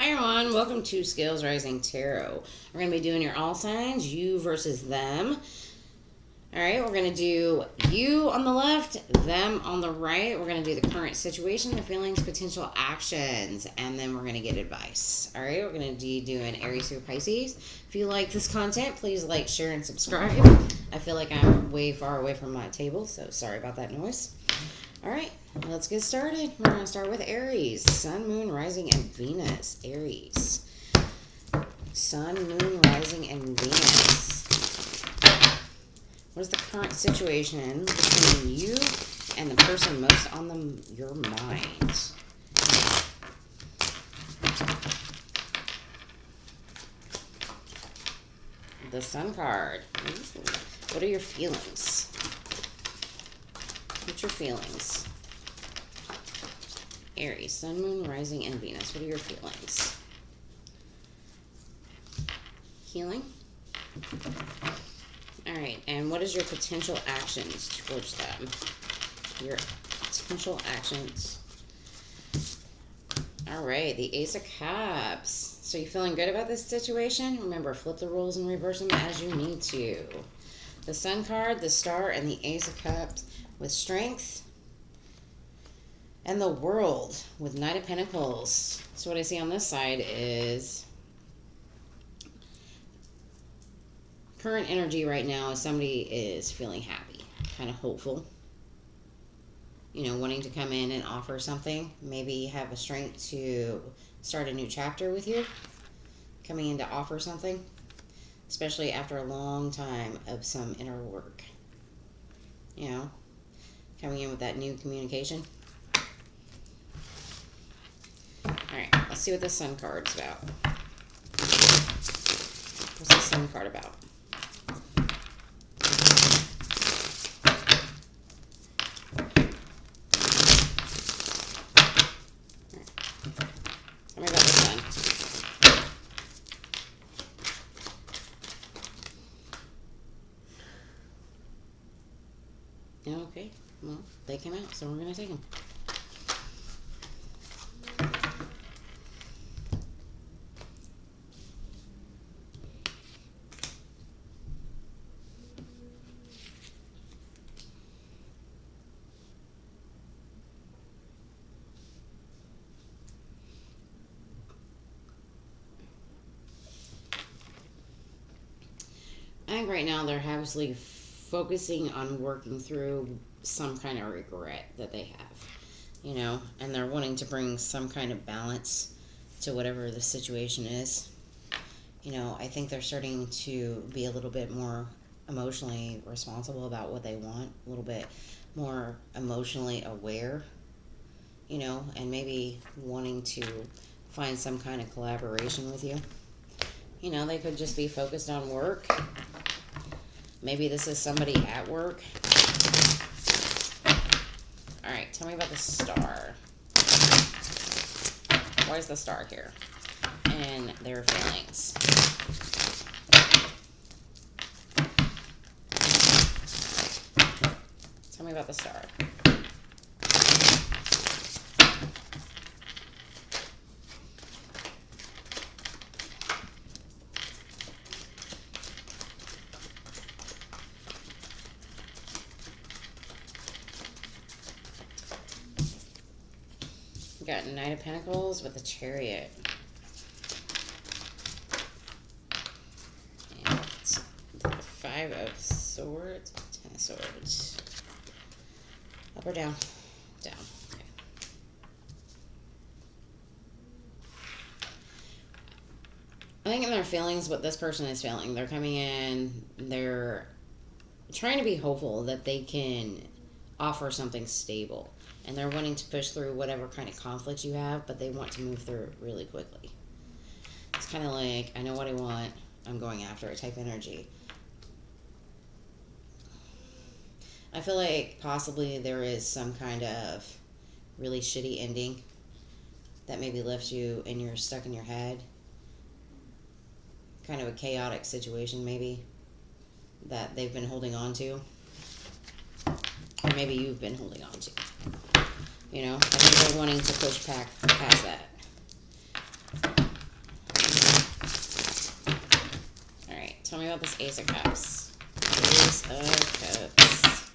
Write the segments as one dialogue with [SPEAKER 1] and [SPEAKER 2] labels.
[SPEAKER 1] Hi everyone, welcome to Scales Rising Tarot. We're going to be doing your all signs, you versus them. Alright, we're going to do you on the left, them on the right. We're going to do the current situation, the feelings, potential actions, and then we're going to get advice. Alright, we're going to be doing Aries through Pisces. If you like this content, please like, share, and subscribe. I feel like I'm way far away from my table, so sorry about that noise. Alright, let's get started. We're going to start with Aries. Sun, Moon, Rising, and Venus. Aries. Sun, Moon, Rising, and Venus. What is the current situation between you and the person most on your mind? The Sun card. Ooh. What are your feelings? What's your feelings? Aries, Sun, Moon, Rising, and Venus. What are your feelings? Healing? Alright, and what is your potential actions towards them? Your potential actions. Alright, the Ace of Cups. So you feeling good about this situation? Remember, flip the rules and reverse them as you need to. The Sun card, the Star, and the Ace of Cups with strength. And the World with Knight of Pentacles. So what I see on this side is current energy right now is somebody is feeling happy, kind of hopeful. You know, wanting to come in and offer something. Maybe have a strength to start a new chapter with you. Coming in to offer something. Especially after a long time of some inner work. You know, coming in with that new communication. Alright, let's see what the Sun card's about. What's the Sun card about? Tell me about the Sun. Okay, well, they came out, so we're going to take them. I think right now they're obviously focusing on working through some kind of regret that they have, you know, and they're wanting to bring some kind of balance to whatever the situation is. You know, I think they're starting to be a little bit more emotionally responsible about what they want, a little bit more emotionally aware, you know, and maybe wanting to find some kind of collaboration with you. You know, they could just be focused on work. Maybe this is somebody at work. Alright, tell me about the Star. Why is the Star here? And their feelings. Tell me about the Star. We got Knight of Pentacles with the Chariot. And the Five of Swords, Ten of Swords. Up or down? Down. Okay. I think in their feelings, what this person is feeling, they're coming in, they're trying to be hopeful that they can offer something stable. And they're wanting to push through whatever kind of conflict you have, but they want to move through it really quickly. It's kind of like, I know what I want, I'm going after it type energy. I feel like possibly there is some kind of really shitty ending that maybe left you and you're stuck in your head. Kind of a chaotic situation maybe that they've been holding on to. Or maybe you've been holding on to. You know, I think they're wanting to push past that. Tell me about this Ace of Cups. Ace of Cups.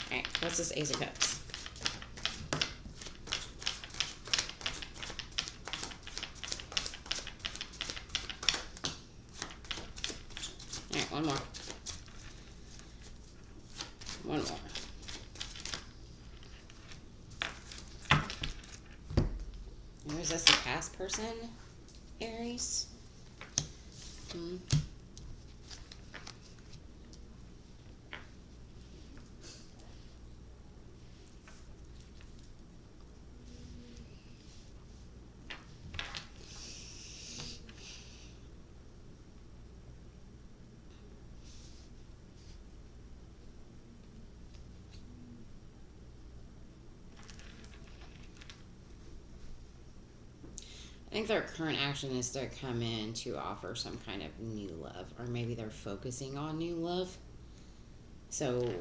[SPEAKER 1] Alright, what's this Ace of Cups? Alright, one more. One more. And is this the past person, Aries? I think their current action is to come in to offer some kind of new love, or maybe they're focusing on new love. So,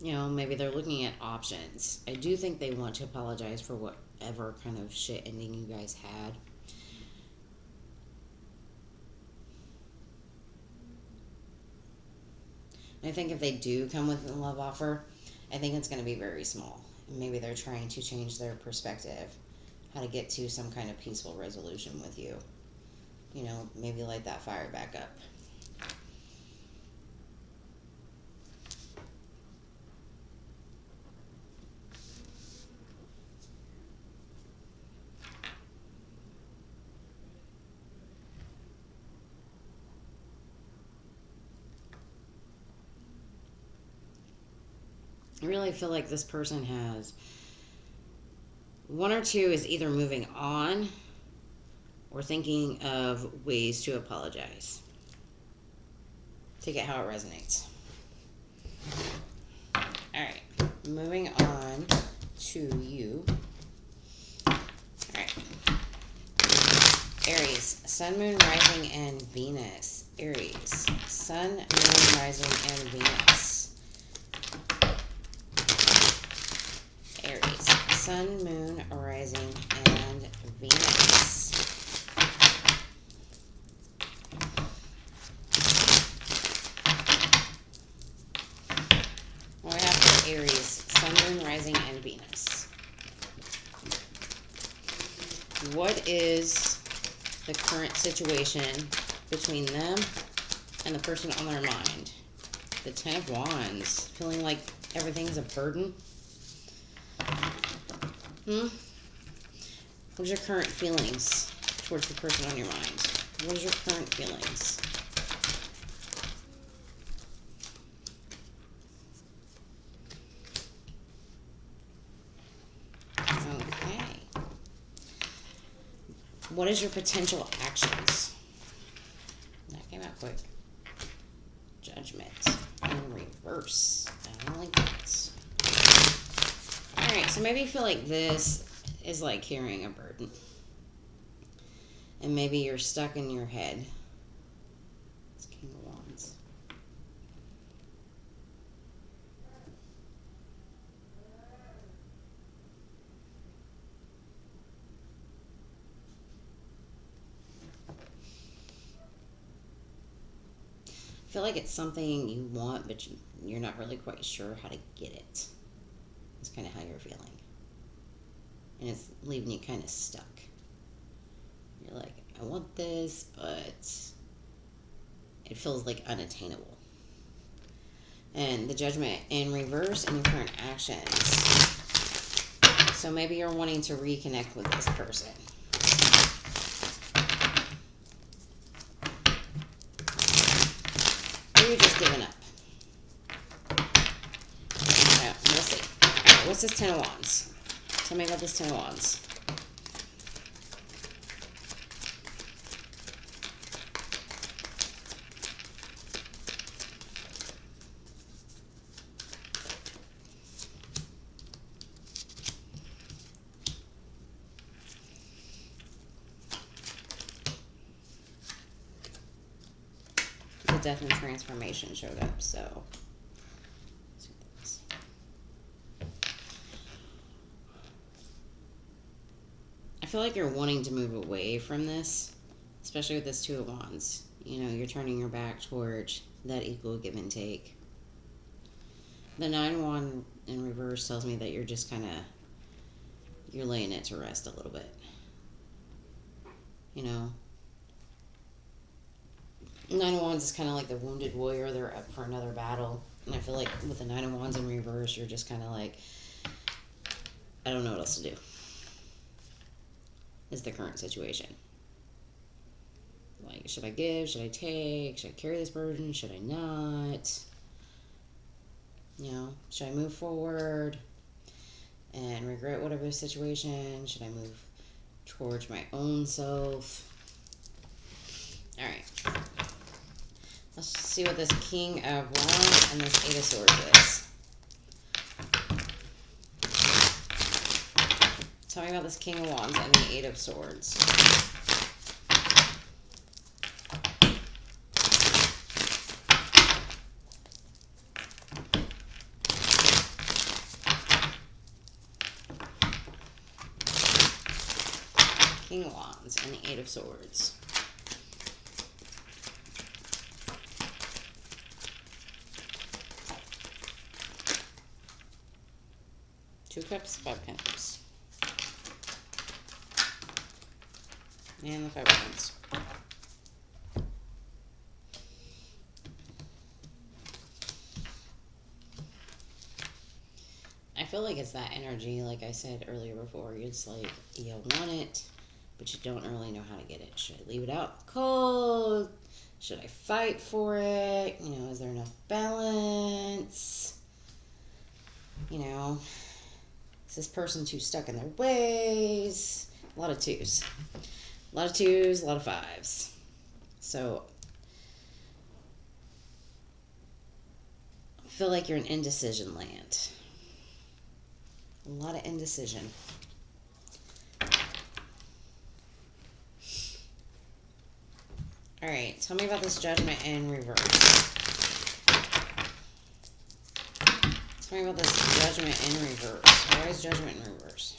[SPEAKER 1] you know, maybe they're looking at options. I do think they want to apologize for whatever kind of shit ending you guys had. I think if they do come with a love offer, I think it's going to be very small. Maybe they're trying to change their perspective, how to get to some kind of peaceful resolution with you. You know, maybe light that fire back up. I really feel like this person has one or two is either moving on or thinking of ways to apologize. Take it how it resonates. Alright, moving on to you. Alright. Aries, Sun, Moon, Rising, and Venus. Aries, Sun, Moon, Rising, and Venus. Aries, Sun, Moon, Rising, and Venus. What we have for Aries, Sun, Moon, Rising, and Venus. What is the current situation between them and the person on their mind? The Ten of Wands. Feeling like everything's a burden? What is your current feelings towards the person on your mind? What is your current feelings? Okay. What is your potential actions? That came out quick. Judgment in reverse. I don't like that. Alright, so maybe you feel like this is like carrying a burden. And maybe you're stuck in your head. It's King of Wands. I feel like it's something you want, but you're not really quite sure how to get it. That's kind of how you're feeling. And it's leaving you kind of stuck. You're like, I want this, but it feels like unattainable. And the Judgment in reverse and your current actions. So maybe you're wanting to reconnect with this person. Or you're just giving up. Alright, we'll see. Alright, what's this Ten of Wands? Tell me about this Ten of Wands. The death and transformation showed up, so. I feel like you're wanting to move away from this, especially with this Two of Wands. You know, you're turning your back towards that equal give and take. The Nine of Wands in reverse tells me that you're just kind of, you're laying it to rest a little bit. You know? Nine of Wands is kind of like the wounded warrior. They're up for another battle. And I feel like with the Nine of Wands in reverse, you're just kind of like, I don't know what else to do. Is the current situation. Like, should I give? Should I take? Should I carry this burden? Should I not? You know, should I move forward and regret whatever situation? Should I move towards my own self? All right. Let's see what this King of Wands and this Eight of Swords is. Tell me about this King of Wands and the Eight of Swords. King of Wands and the Eight of Swords. Two Cups, Five Pentacles. And the Five of Wands. I feel like it's that energy, like I said earlier before. It's like, you want it, but you don't really know how to get it. Should I leave it out in the cold? Should I fight for it? You know, is there enough balance? You know, is this person too stuck in their ways? A lot of twos. A lot of twos, a lot of fives. So, I feel like you're in indecision land. A lot of indecision. All right, tell me about this Judgment in reverse. Tell me about this Judgment in reverse. Why is Judgment in reverse?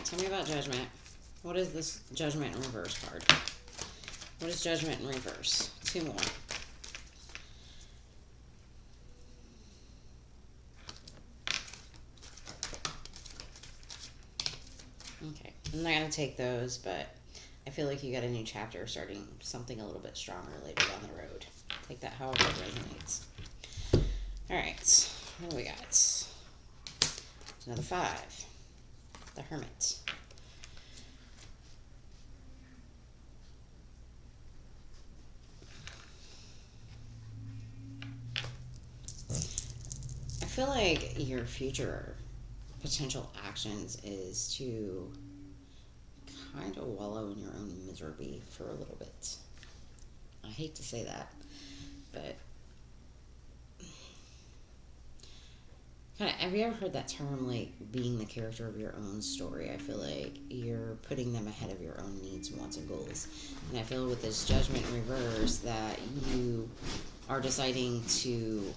[SPEAKER 1] Tell me about Judgment. What is this Judgment in reverse card? What is Judgment in reverse? Two more. Okay. I'm not going to take those, but I feel like you got a new chapter starting something a little bit stronger later down the road. Take that however it resonates. Alright. What do we got? Another 5. The Hermit. I feel like your future potential actions is to kind of wallow in your own misery for a little bit. I hate to say that, but have you ever heard that term, like being the character of your own story? I feel like you're putting them ahead of your own needs, wants, and goals. And I feel with this Judgment in reverse that you are deciding to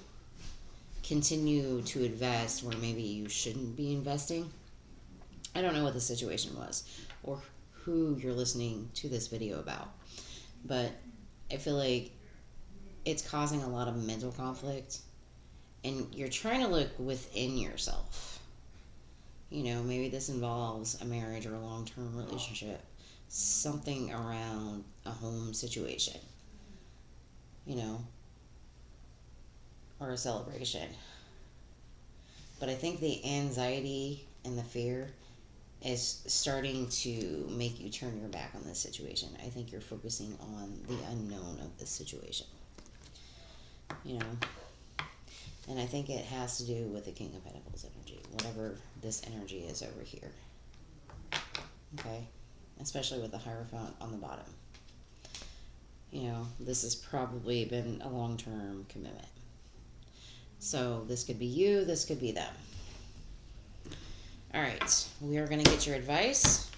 [SPEAKER 1] continue to invest where maybe you shouldn't be investing. I don't know what the situation was or who you're listening to this video about, but I feel like it's causing a lot of mental conflict. And you're trying to look within yourself. You know, maybe this involves a marriage or a long-term relationship. Something around a home situation. You know, or a celebration. But I think the anxiety and the fear is starting to make you turn your back on this situation. I think you're focusing on the unknown of this situation. You know? And I think it has to do with the King of Pentacles energy, whatever this energy is over here. Okay? especially with the Hierophant on the bottom. You know, this has probably been a long-term commitment. So this could be you, this could be them. All right, we are going to get your advice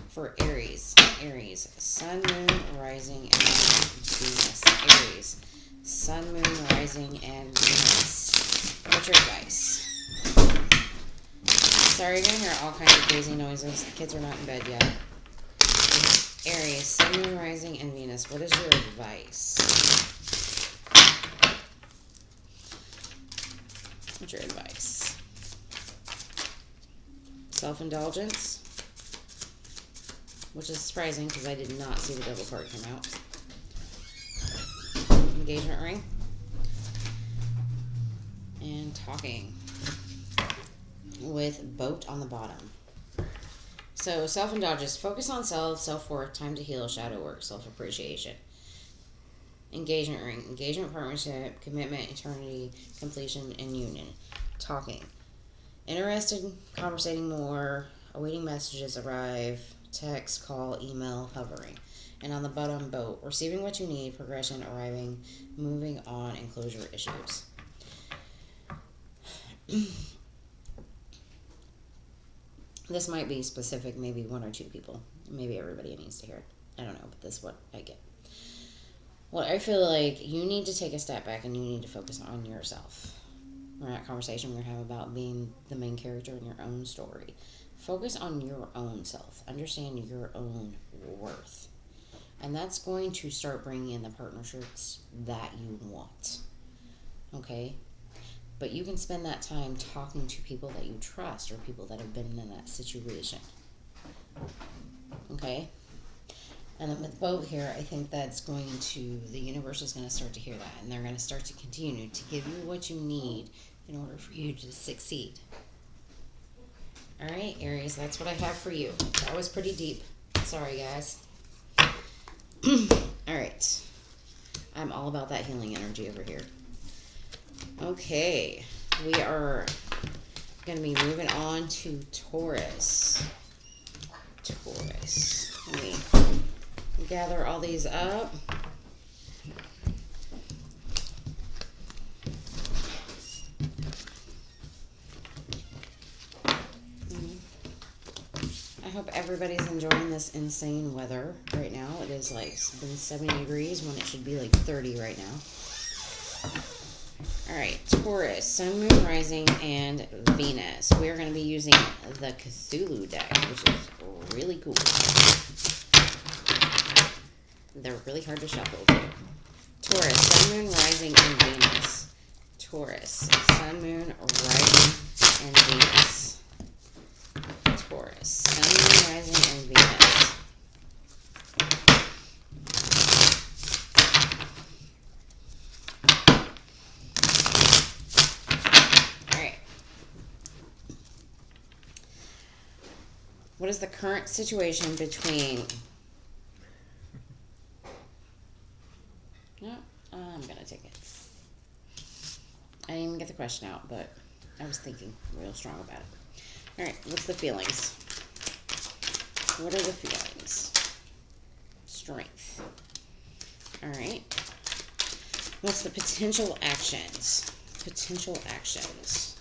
[SPEAKER 1] for Aries. Aries, Sun, Moon, Rising, and Venus. Aries, Sun, Moon, Rising, and Venus. What's your advice? Sorry, you're going to hear all kinds of crazy noises. The kids are not in bed yet. Aries, Sun, Moon, Rising, and Venus. What is your advice? What's your advice? Self-indulgence, which is surprising because I did not see the Devil card come out. Engagement ring. And talking with boat on the bottom. So self-indulgence, focus on self, self-worth, time to heal, shadow work, self-appreciation. Engagement ring, engagement, partnership, commitment, eternity, completion, and union. Talking. Interested, conversating more, awaiting messages arrive, text, call, email, hovering. And on the bottom, boat. Receiving what you need, progression, arriving, moving on, and closure issues. This might be specific, maybe one or two people. Maybe everybody needs to hear it. I don't know, but this is what I get. Well, I feel like you need to take a step back and you need to focus on yourself. We're at conversation we're going to have about being the main character in your own story. Focus on your own self. Understand your own worth. And that's going to start bringing in the partnerships that you want. Okay? But you can spend that time talking to people that you trust or people that have been in that situation. Okay? And then with both here, I think that's going to, the universe is going to start to hear that. And they're going to start to continue to give you what you need in order for you to succeed. All right, Aries, that's what I have for you. That was pretty deep. Sorry, guys. All right. I'm all about that healing energy over here. Okay. We are going to be moving on to Taurus. Taurus. Let me gather all these up. I hope everybody's enjoying this insane weather right now. It is like been 70 degrees when it should be like 30 right now. All right, Taurus, Sun, Moon, Rising, and Venus. We are going to be using the Cthulhu deck, which is really cool. They're really hard to shuffle too. Taurus, Sun, Moon, Rising, and Venus. Taurus, Sun, Moon, Rising, and Venus. Taurus, Sun, Moon, Rising, and Venus. All right. What is the current situation between... No, I'm going to take it. I didn't even get the question out, but I was thinking real strong about it. All right, what's the feelings? What are the feelings? Strength. All right. What's the potential actions? Potential actions.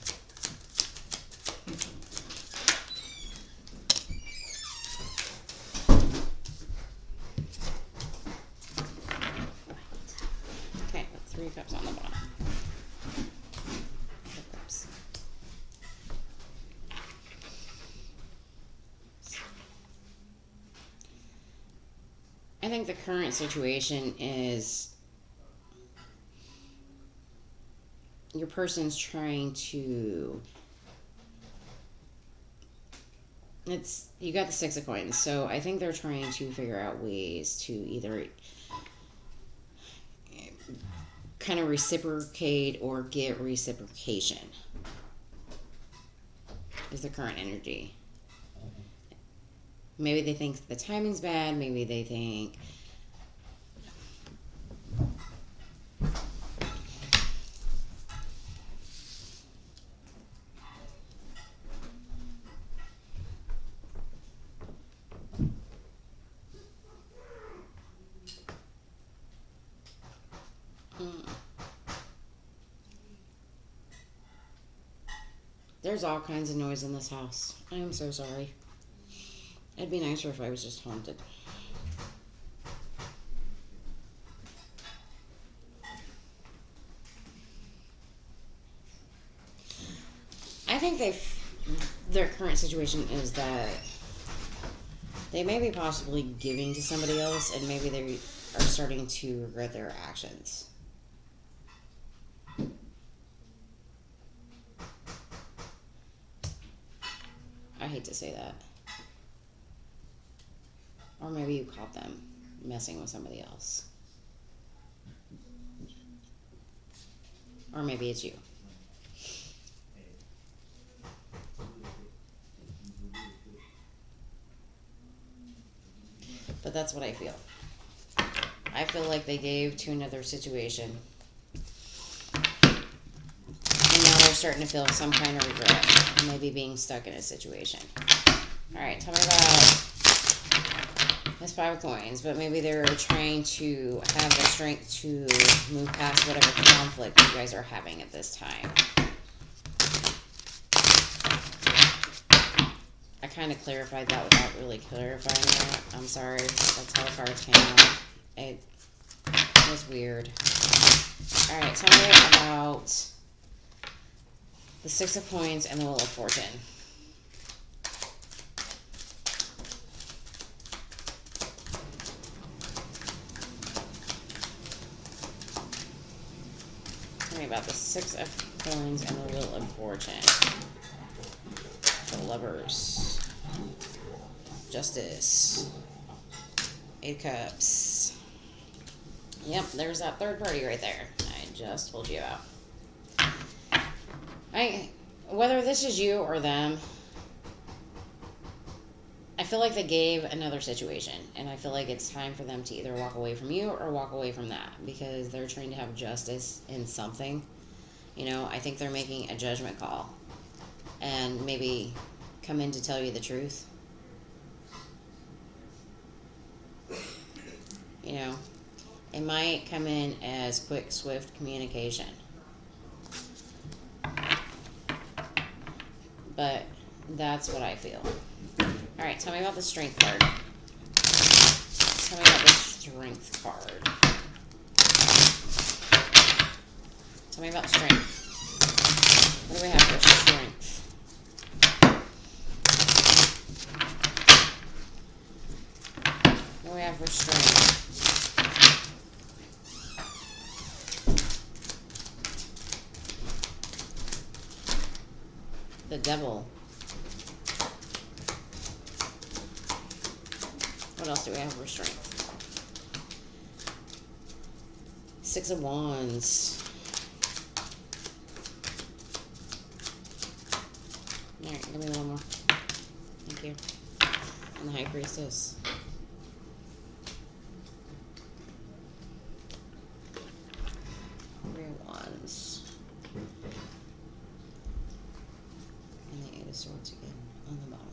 [SPEAKER 1] Okay, 3 cups on the bottom. I think the current situation is your person's trying to, you got the 6 of coins, so I think they're trying to figure out ways to either kind of reciprocate or get reciprocation is the current energy. Maybe they think the timing's bad. Maybe they think There's all kinds of noise in this house. I am so sorry. It'd be nicer if I was just haunted. I think their current situation is that they may be possibly giving to somebody else, and maybe they are starting to regret their actions. I hate to say that. Or maybe you caught them messing with somebody else. Or maybe it's you. But that's what I feel. I feel like they gave to another situation. And now they're starting to feel some kind of regret. Maybe being stuck in a situation. Alright, tell me about this 5 of coins. But maybe they're trying to have the strength to move past whatever conflict you guys are having at this time. I kind of clarified that without really clarifying that. I'm sorry. That's how the cards came out. It was weird. Alright, tell me about the 6 of coins and the Wheel of Fortune. Tell me about the 6 of coins and the Wheel of Fortune. The Lovers. Justice. 8 of Cups. Yep, there's that third party right there. I just told you about. Whether this is you or them, I feel like they gave another situation, and I feel like it's time for them to either walk away from you or walk away from that, because they're trying to have justice in something. You know, I think they're making a judgment call, and maybe come in to tell you the truth. You know, it might come in as quick, swift communication. But that's what I feel. Alright, tell me about the Strength card. Tell me about the Strength card. Tell me about Strength. What do we have for Strength? What do we have for Strength? The Devil. What else do we have for Strength? 6 of Wands. Alright, give me one more. Thank you. And the High Priestess. 3 of Wands. And the 8 of Swords again on the bottom.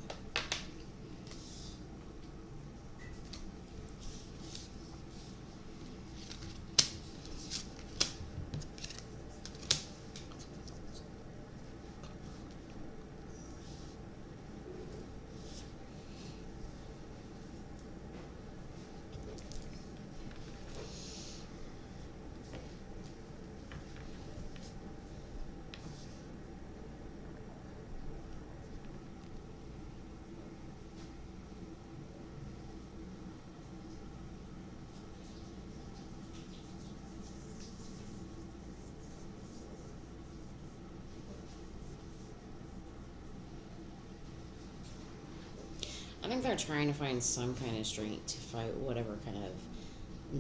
[SPEAKER 1] I think they're trying to find some kind of strength to fight whatever kind of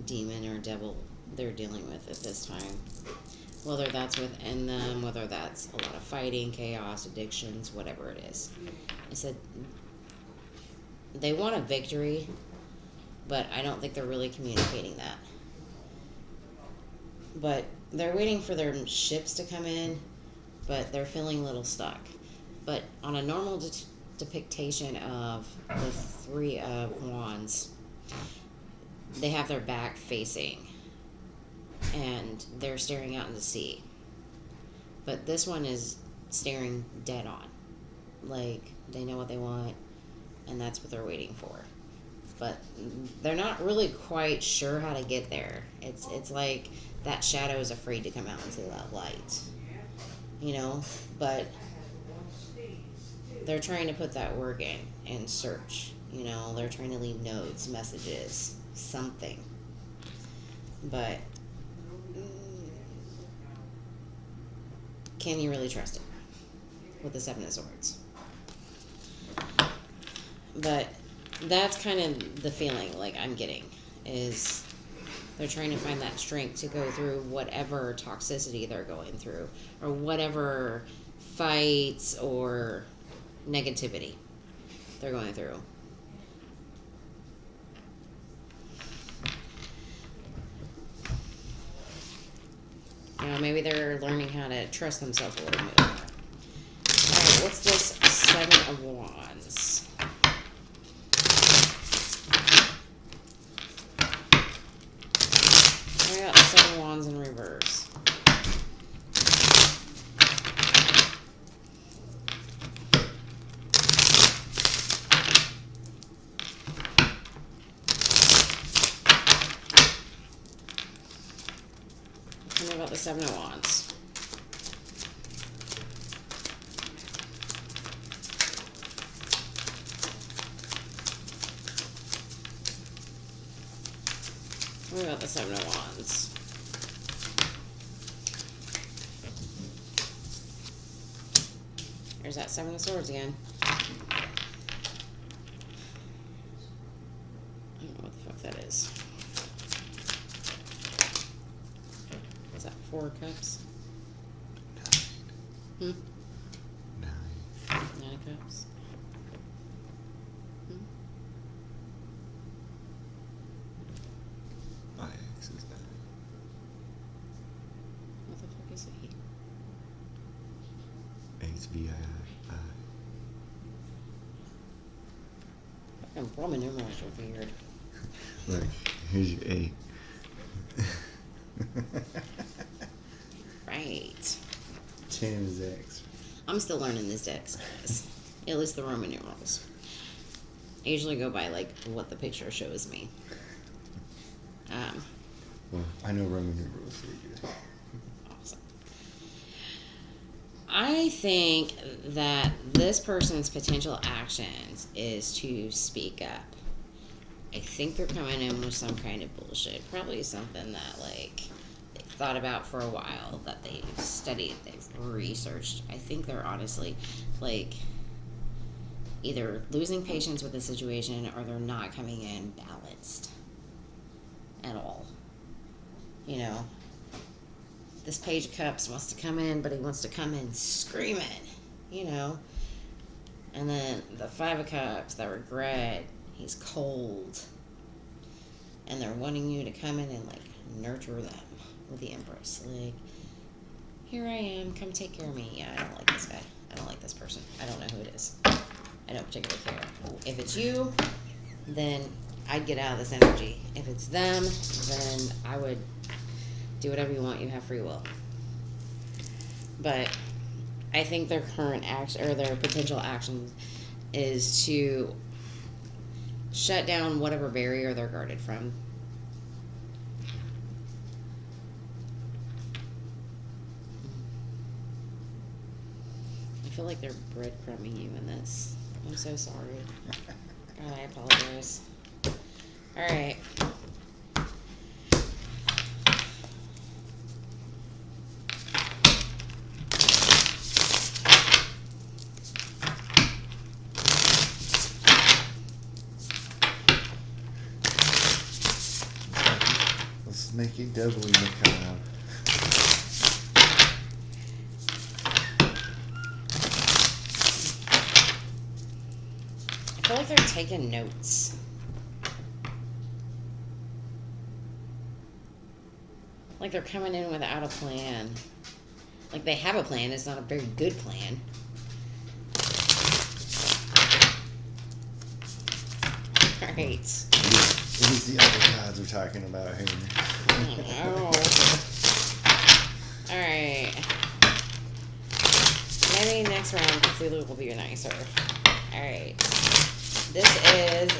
[SPEAKER 1] demon or devil they're dealing with at this time. Whether that's within them, whether that's a lot of fighting, chaos, addictions, whatever it is. I said they want a victory, but I don't think they're really communicating that. But they're waiting for their ships to come in, but they're feeling a little stuck. But on a normal depiction of the 3 of Wands, they have their back facing and they're staring out in the sea. But this one is staring dead on. Like, they know what they want, and that's what they're waiting for. But they're not really quite sure how to get there. It's like that shadow is afraid to come out into that light. You know? But they're trying to put that work in and search. You know? They're trying to leave notes, messages, something. But can you really trust it with the Seven of Swords? But that's kind of the feeling like I'm getting, is they're trying to find that strength to go through whatever toxicity they're going through, or whatever fights or negativity they're going through. You know, maybe they're learning how to trust themselves a little bit more. Alright, what's this Seven of Wands? I got the Seven of Wands in reverse. Tell me about the Seven of Wands. Tell me about the Seven of Wands. There's that Seven of Swords again. I don't know what the fuck that is. Is that Four of Cups? Hmm? Nine of Cups? Hmm?
[SPEAKER 2] My ex is that.
[SPEAKER 1] What the fuck is he?
[SPEAKER 2] HVI.
[SPEAKER 1] Fucking Roman numerals are weird.
[SPEAKER 2] Look, here's your 8.
[SPEAKER 1] Right.
[SPEAKER 2] 10 is X.
[SPEAKER 1] I'm still learning these decks, guys. At least the Roman numerals. I usually go by, like, what the picture shows me.
[SPEAKER 2] Well, I know Roman numerals, so you're good.
[SPEAKER 1] Awesome. I think that this person's potential actions is to speak up. I think they're coming in with some kind of bullshit. Probably something that, like, they've thought about for a while, that they've studied, they've researched. I think they're honestly, like, either losing patience with the situation or they're not coming in balanced at all. You know? This Page of Cups wants to come in, but he wants to come in screaming, you know? And then the Five of Cups, that regret, he's cold. And they're wanting you to come in and, like, nurture them with the Empress. Like, here I am, come take care of me. Yeah, I don't like this guy. I don't like this person. I don't know who it is. I don't particularly care. If it's you, then I'd get out of this energy. If it's them, then I would do whatever you want. You have free will. But I think their current action, or their potential action, is to shut down whatever barrier they're guarded from. I feel like they're breadcrumbing you in this. I'm so sorry. God, I apologize. Alright.
[SPEAKER 2] Let's make it doubly macabre.
[SPEAKER 1] I feel like they're taking notes. Like they're coming in without a plan. Like they have a plan, it's not a very good plan. Alright.
[SPEAKER 2] Who's the other gods we're talking about here?
[SPEAKER 1] Oh. Alright. maybe next round Cthulhu will be nicer. Alright. This is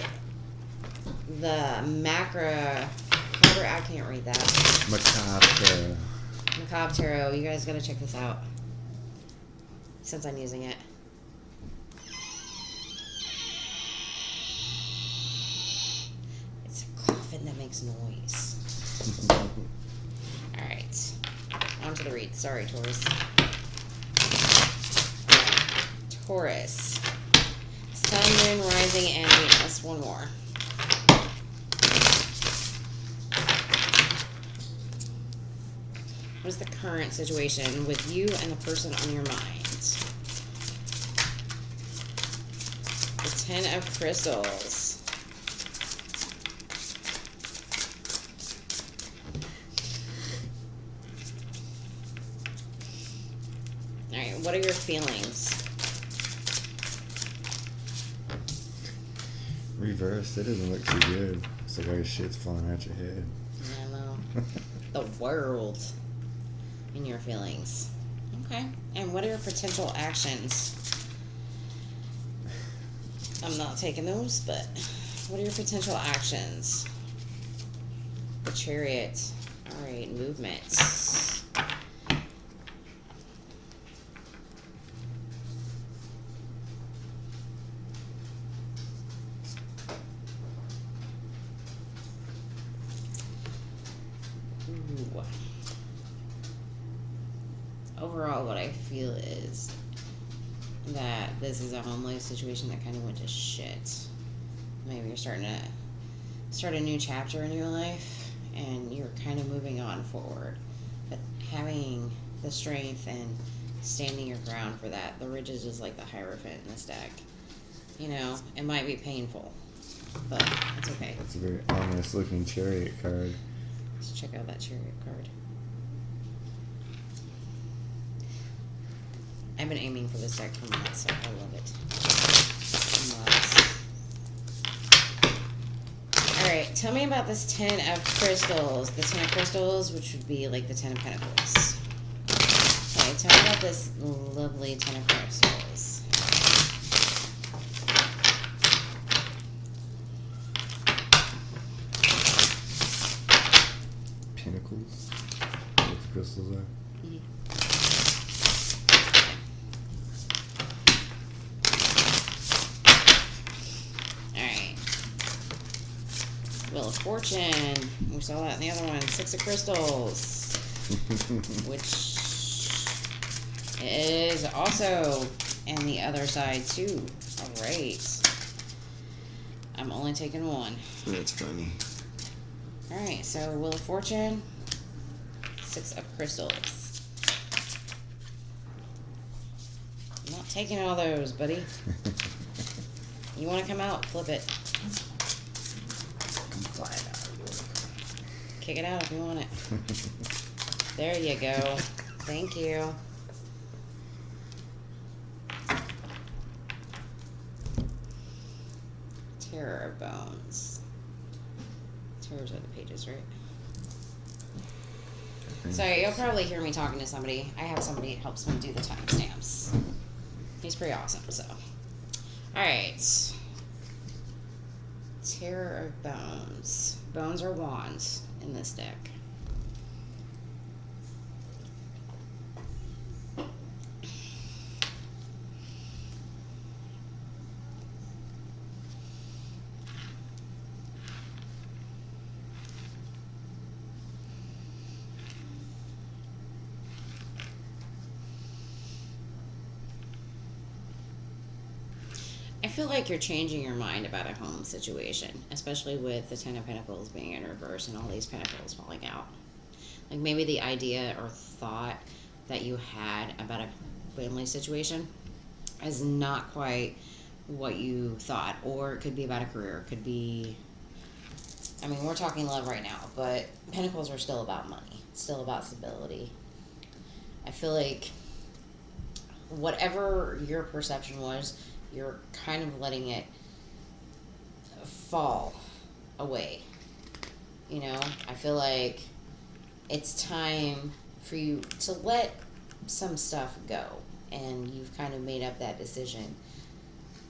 [SPEAKER 1] the Macarbe. I can't read that.
[SPEAKER 2] Macabre.
[SPEAKER 1] Macabre Tarot. You guys gotta check this out. Since I'm using it. It's a coffin that makes noise. Alright. On to the read. Sorry, Taurus. Taurus. Sun, Moon, Rising, and Venus. One more. What is the current situation with you and the person on your mind? The Ten of Crystals. Alright, what are your feelings?
[SPEAKER 2] Reverse. It doesn't look too good. It's like all your shit's falling out your head.
[SPEAKER 1] I know. The world in your feelings. Okay. And what are your potential actions? I'm not taking those, but what are your potential actions? The Chariot. Alright, movements. Ooh. Overall, what I feel is that this is a home life situation that kind of went to shit. Maybe you're starting to start a new chapter in your life and you're kind of moving on forward. But having the strength and standing your ground for that, the Ridges is like the Hierophant in this deck. You know, it might be painful, but it's okay.
[SPEAKER 2] It's a very ominous looking Chariot card.
[SPEAKER 1] Let's check out that Chariot card. I've been aiming for this deck for months, so I love it. Alright, tell me about this Ten of Crystals. The Ten of Crystals, which would be like the Ten of Pentacles. Okay, tell me about this lovely Ten of Crystals.
[SPEAKER 2] Pinnacles. What the crystals are. Wheel of Fortune. We saw that in the other one. Six of Crystals. Which is also in the other side too. Alright. I'm only taking one. That's funny.
[SPEAKER 1] Alright, so Wheel of Fortune. Six of Crystals. I'm not taking all those, buddy. You want to come out? Flip it. Kick it out if you want it. There you go. Thank you. Terror of Bones. Terrors are the pages, right? Sorry, you'll probably hear me talking to somebody. I have somebody that helps me do the timestamps. He's pretty awesome, so. Alright. Terror of Bones. Bones are wands in this deck. I feel like you're changing your mind about a home situation, especially with the Ten of Pentacles being in reverse and all these pentacles falling out. Like maybe the idea or thought that you had about a family situation is not quite what you thought, or it could be about a career. It could be, I mean, we're talking love right now, but pentacles are still about money. It's still about stability. I feel like whatever your perception was, you're kind of letting it fall away. You know, I feel like it's time for you to let some stuff go. and you've kind of made up that decision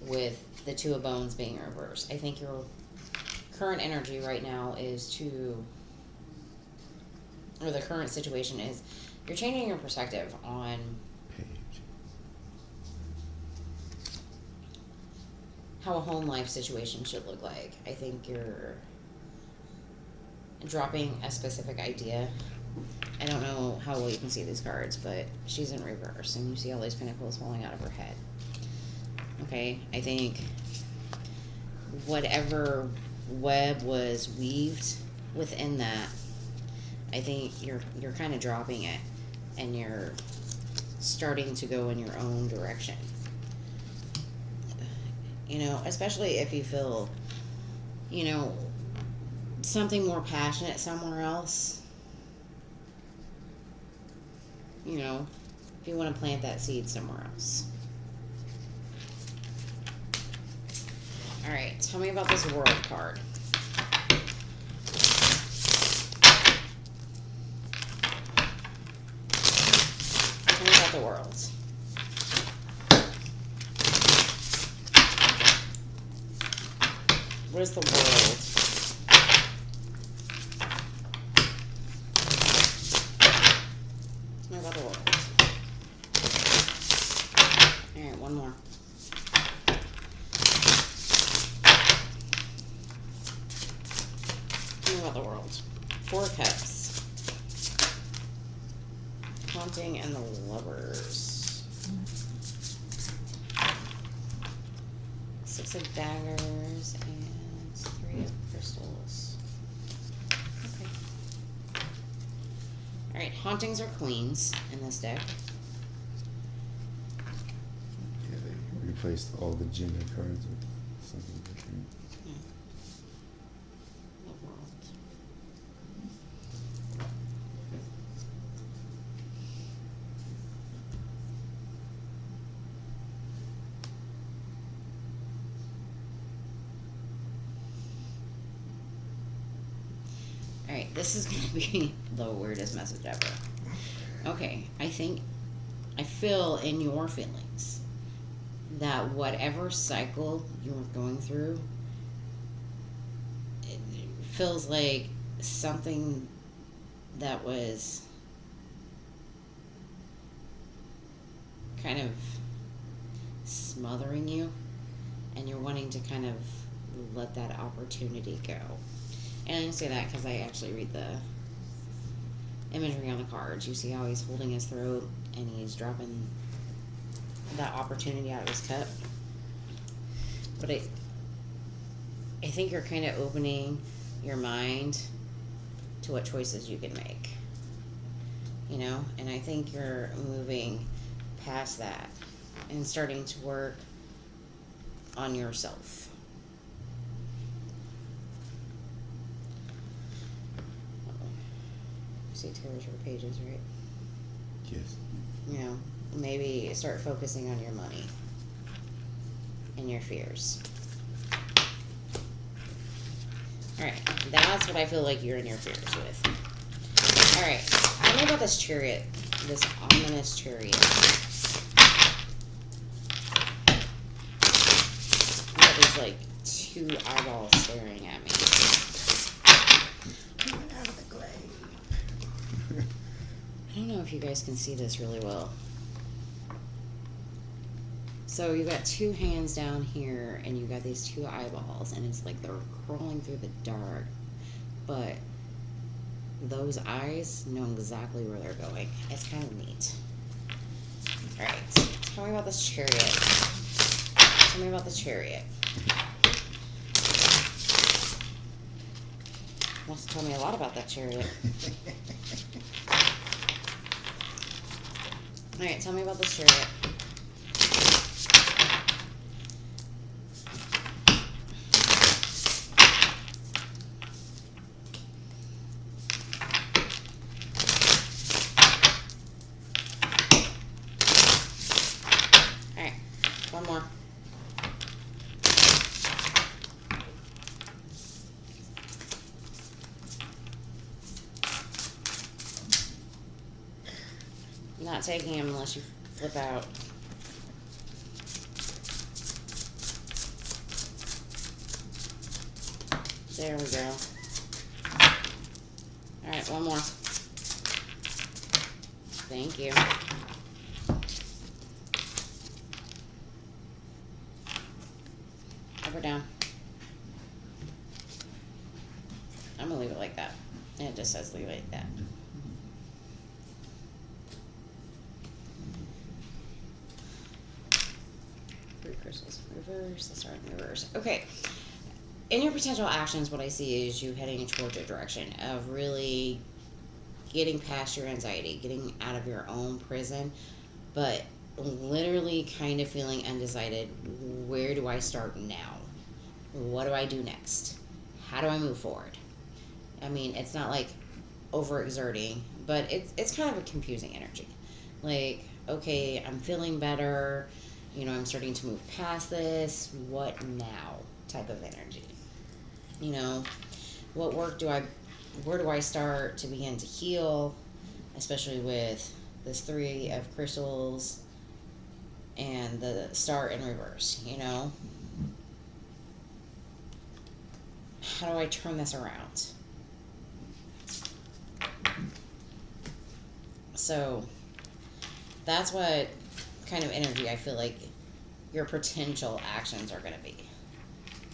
[SPEAKER 1] with the Two of Bones being reversed. I think your current energy right now is or the current situation is, you're changing your perspective on how a home life situation should look like. I think you're dropping a specific idea. I don't know how well you can see these cards, but she's in reverse, and you see all these pentacles falling out of her head. Okay, I think whatever web was weaved within that, I think you're kind of dropping it, and you're starting to go in your own direction. You know, especially if you feel, you know, something more passionate somewhere else. You know, if you want to plant that seed somewhere else. Alright, tell me about this World card. Tell me about the World. What is the World? Tell me about the World. Alright, one more. Tell me about the World. Four Cups. Haunting and the Lovers. Six of Daggers and Three of Crystals. Okay. Alright, hauntings are queens in this deck.
[SPEAKER 3] Yeah, they replaced all the Gemini cards with something different.
[SPEAKER 1] Yeah. The World. Alright, this is going to be the weirdest message ever. Okay, I feel in your feelings that whatever cycle you're going through, it feels like something that was kind of smothering you, and you're wanting to kind of let that opportunity go. And I can say that because I actually read the imagery on the cards. You see how he's holding his throat and he's dropping that opportunity out of his cup. But I think you're kind of opening your mind to what choices you can make. You know? And I think you're moving past that and starting to work on yourself. See Taylor's pages, right?
[SPEAKER 3] Yes.
[SPEAKER 1] You know, maybe start focusing on your money and your fears. Alright, that's what I feel like you're in your fears with. Alright, tell me about this chariot, this ominous chariot. I got these like two eyeballs staring at me.
[SPEAKER 3] Out of the grave.
[SPEAKER 1] I don't know if you guys can see this really well. So you got two hands down here, and you got these two eyeballs, and it's like they're crawling through the dark. But those eyes know exactly where they're going. It's kind of neat. Alright, tell me about this chariot. Tell me about the chariot. Wants to tell me a lot about that chariot. Alright, tell me about this chariot. Alright, one more. I'm not taking him unless you flip out. There we go. Alright, one more. Thank you. Up or down? I'm gonna leave it like that. And it just says leave it like that. Three crystals in reverse. Let's start in reverse. Okay. In your potential actions, what I see is you heading towards a direction of really getting past your anxiety, getting out of your own prison, but literally kind of feeling undecided. Where do I start now? What do I do next? How do I move forward? I mean, it's not like overexerting, but it's kind of a confusing energy. Like, okay, I'm feeling better. You know, I'm starting to move past this. What now? Type of energy. You know, where do I start to begin to heal, especially with this 3 of crystals and the star in reverse, you know? How do I turn this around? So that's what kind of energy I feel like your potential actions are going to be.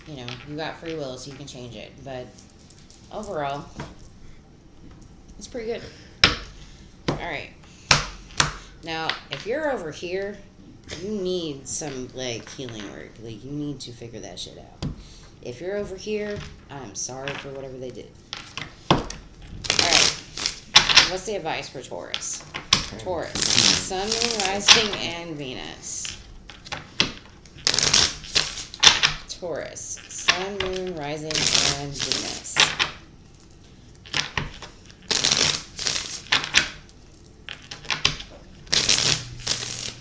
[SPEAKER 1] You know, you got free will, so you can change it. But overall, it's pretty good. Alright. Now, if you're over here, you need some, like, healing work. Like, you need to figure that shit out. If you're over here, I'm sorry for whatever they did. Alright. What's the advice for Taurus? Taurus. Sun, Moon, Rising, and Venus. Taurus. Sun, Moon, Rising, and Venus.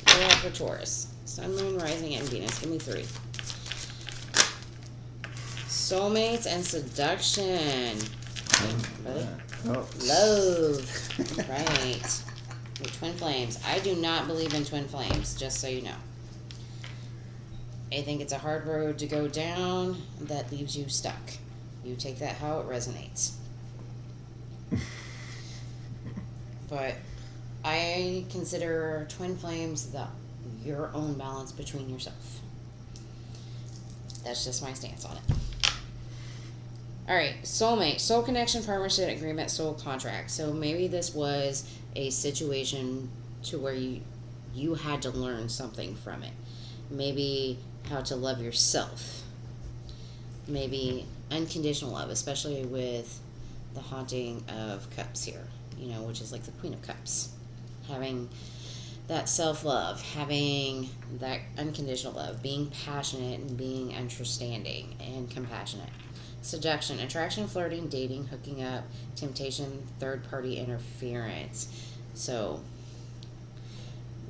[SPEAKER 1] What do I have for Taurus? Sun, Moon, Rising, and Venus. Give me 3. Soulmates and seduction. Really?
[SPEAKER 3] Oh.
[SPEAKER 1] Love. Right. With twin flames. I do not believe in twin flames, just so you know. I think it's a hard road to go down that leaves you stuck. You take that how it resonates. But I consider twin flames your own balance between yourself. That's just my stance on it. Alright, soulmate, soul connection, partnership, agreement, soul contract. So maybe this was a situation to where you had to learn something from it. Maybe how to love yourself. Maybe unconditional love, especially with the haunting of cups here, you know, which is like the Queen of Cups. Having that self-love, having that unconditional love, being passionate and being understanding and compassionate. Seduction, attraction, flirting, dating, hooking up, temptation, third-party interference. So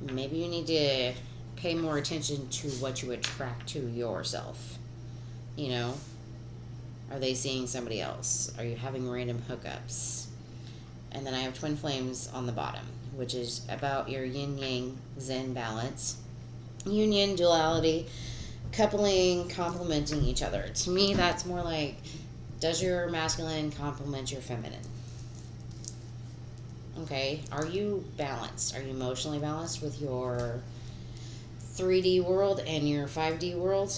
[SPEAKER 1] maybe you need to pay more attention to what you attract to yourself. You know, are they seeing somebody else? Are you having random hookups? And then I have twin flames on the bottom, which is about your yin-yang zen balance. Union, duality, coupling, complementing each other. To me, that's more like, does your masculine complement your feminine? Okay, are you balanced? Are you emotionally balanced with your 3D world and your 5D world?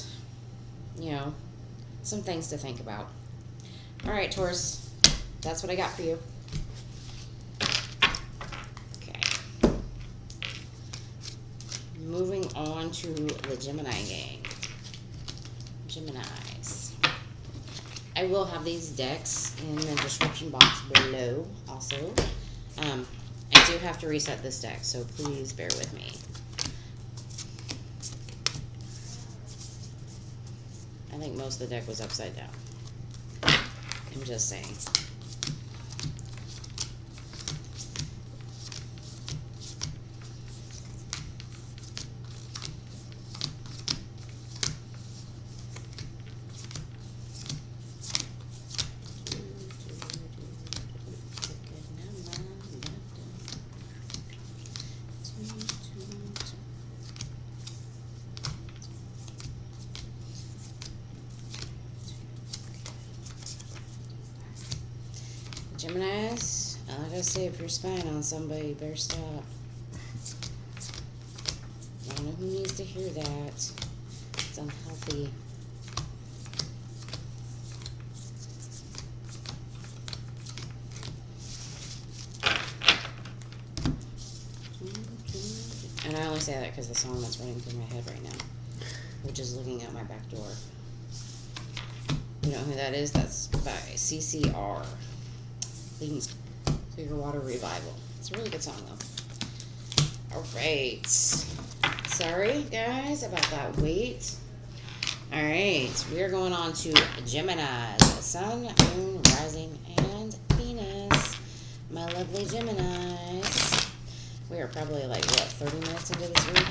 [SPEAKER 1] You know, some things to think about. Alright, Taurus, that's what I got for you. Okay. Moving on to the Gemini gang. Geminis. I will have these decks in the description box below also. I do have to reset this deck, so please bear with me. I think most of the deck was upside down. I'm just saying. Geminis, I gotta say, if you're spying on somebody, you better stop. I don't know who needs to hear that. It's unhealthy. And I only say that because the song that's running through my head right now, which is Looking Out My Back Door. You know who that is? That's by CCR. Cleans Clearwater Revival. It's a really good song, though. Alright. Sorry, guys, about that wait. Alright. We are going on to Gemini. Sun, Moon, Rising, and Venus. My lovely Geminis. We are probably like, what, 30 minutes into this read?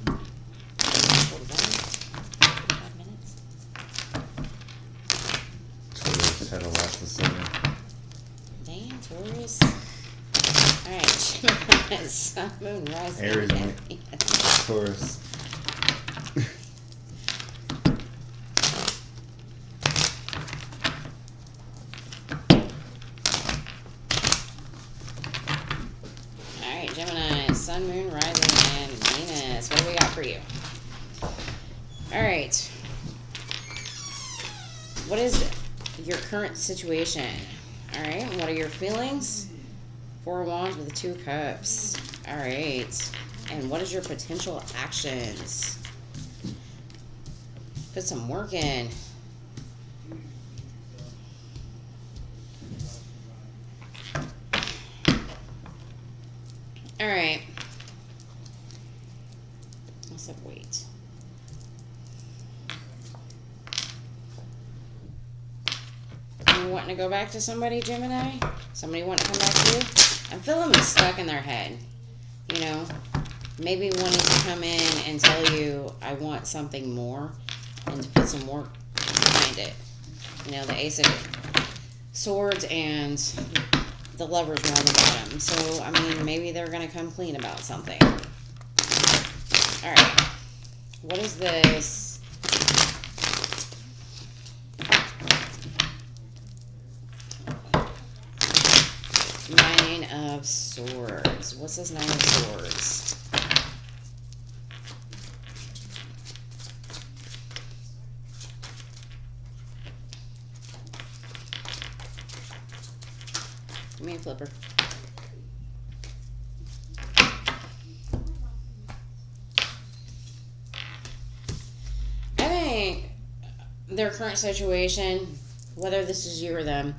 [SPEAKER 1] 45 minutes?
[SPEAKER 3] Taurus had a lot to say.
[SPEAKER 1] Damn, Taurus. Alright, Gemini, Sun, Moon, Rising,
[SPEAKER 3] Aries,
[SPEAKER 1] and
[SPEAKER 3] mate.
[SPEAKER 1] Venus.
[SPEAKER 3] Taurus.
[SPEAKER 1] Alright, Gemini, Sun, Moon, Rising, and Venus. What do we got for you? Alright. What is your current situation? Alright, what are your feelings? 4 of Wands with the 2 Cups. Alright. And what is your potential actions? Put some work in. Alright. I said wait. You wanting to go back to somebody, Gemini? Somebody want to come back to you? I'm feeling them stuck in their head. You know? Maybe wanting to come in and tell you, I want something more, and to put some work behind it. You know, the Ace of Swords and the Lovers were on the bottom. So, I mean, maybe they're going to come clean about something. Alright. What is this? Nine of Swords. What's this Nine of Swords? Give me a flipper. I think their current situation, whether this is you or them,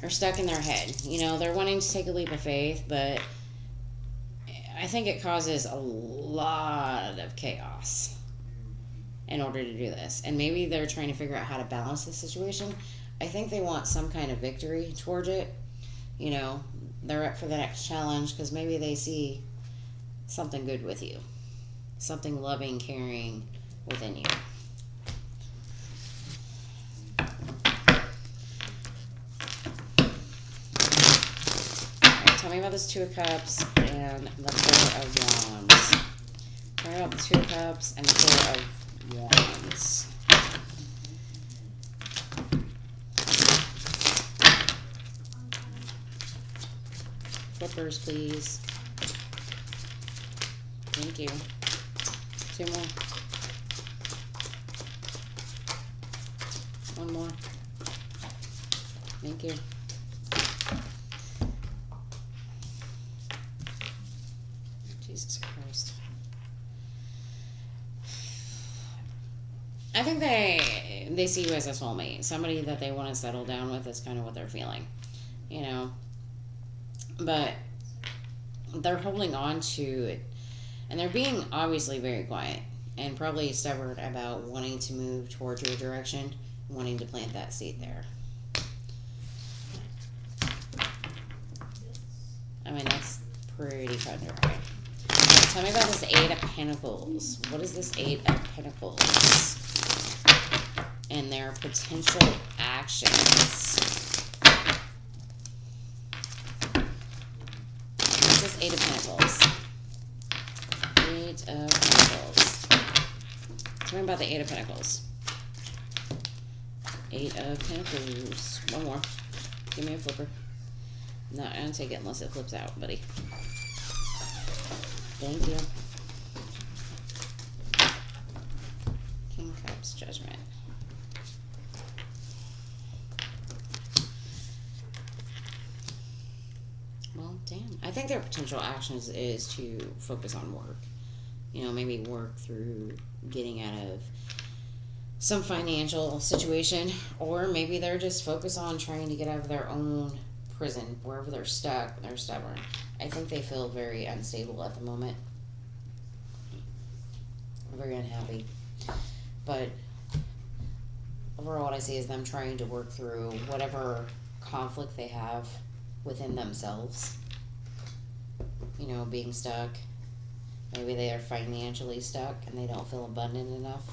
[SPEAKER 1] are stuck in their head. You know, they're wanting to take a leap of faith, but I think it causes a lot of chaos in order to do this. And maybe they're trying to figure out how to balance the situation. I think they want some kind of victory towards it. You know, they're up for the next challenge because maybe they see something good with you. Something loving, caring within you. Alright, tell me about this Two of Cups and the Four of Wands. Tell me about the Two of Cups and the Four of Wands. Flippers, please. Thank you. 2 more. 1 more. Thank you. Jesus Christ. I think they see you as a soulmate. Somebody that they want to settle down with is kind of what they're feeling. You know? But they're holding on to it. And they're being obviously very quiet. And probably stubborn about wanting to move towards your direction. Wanting to plant that seed there. I mean, that's pretty cut and dry. Tell me about this Eight of Pentacles. What is this Eight of Pentacles? And their potential actions. What's this Eight of Pentacles? Eight of Pentacles. Tell me about the Eight of Pentacles. Eight of Pentacles. 1 more. Give me a flipper. I'm not gonna take it unless it flips out, buddy. Thank you. King Cups, Judgment. Well, damn. I think their potential actions is to focus on work. You know, maybe work through getting out of some financial situation, or maybe they're just focused on trying to get out of their own prison, wherever they're stuck. They're stubborn. I think they feel very unstable at the moment. Very unhappy. But overall, what I see is them trying to work through whatever conflict they have within themselves. You know, being stuck. Maybe they are financially stuck and they don't feel abundant enough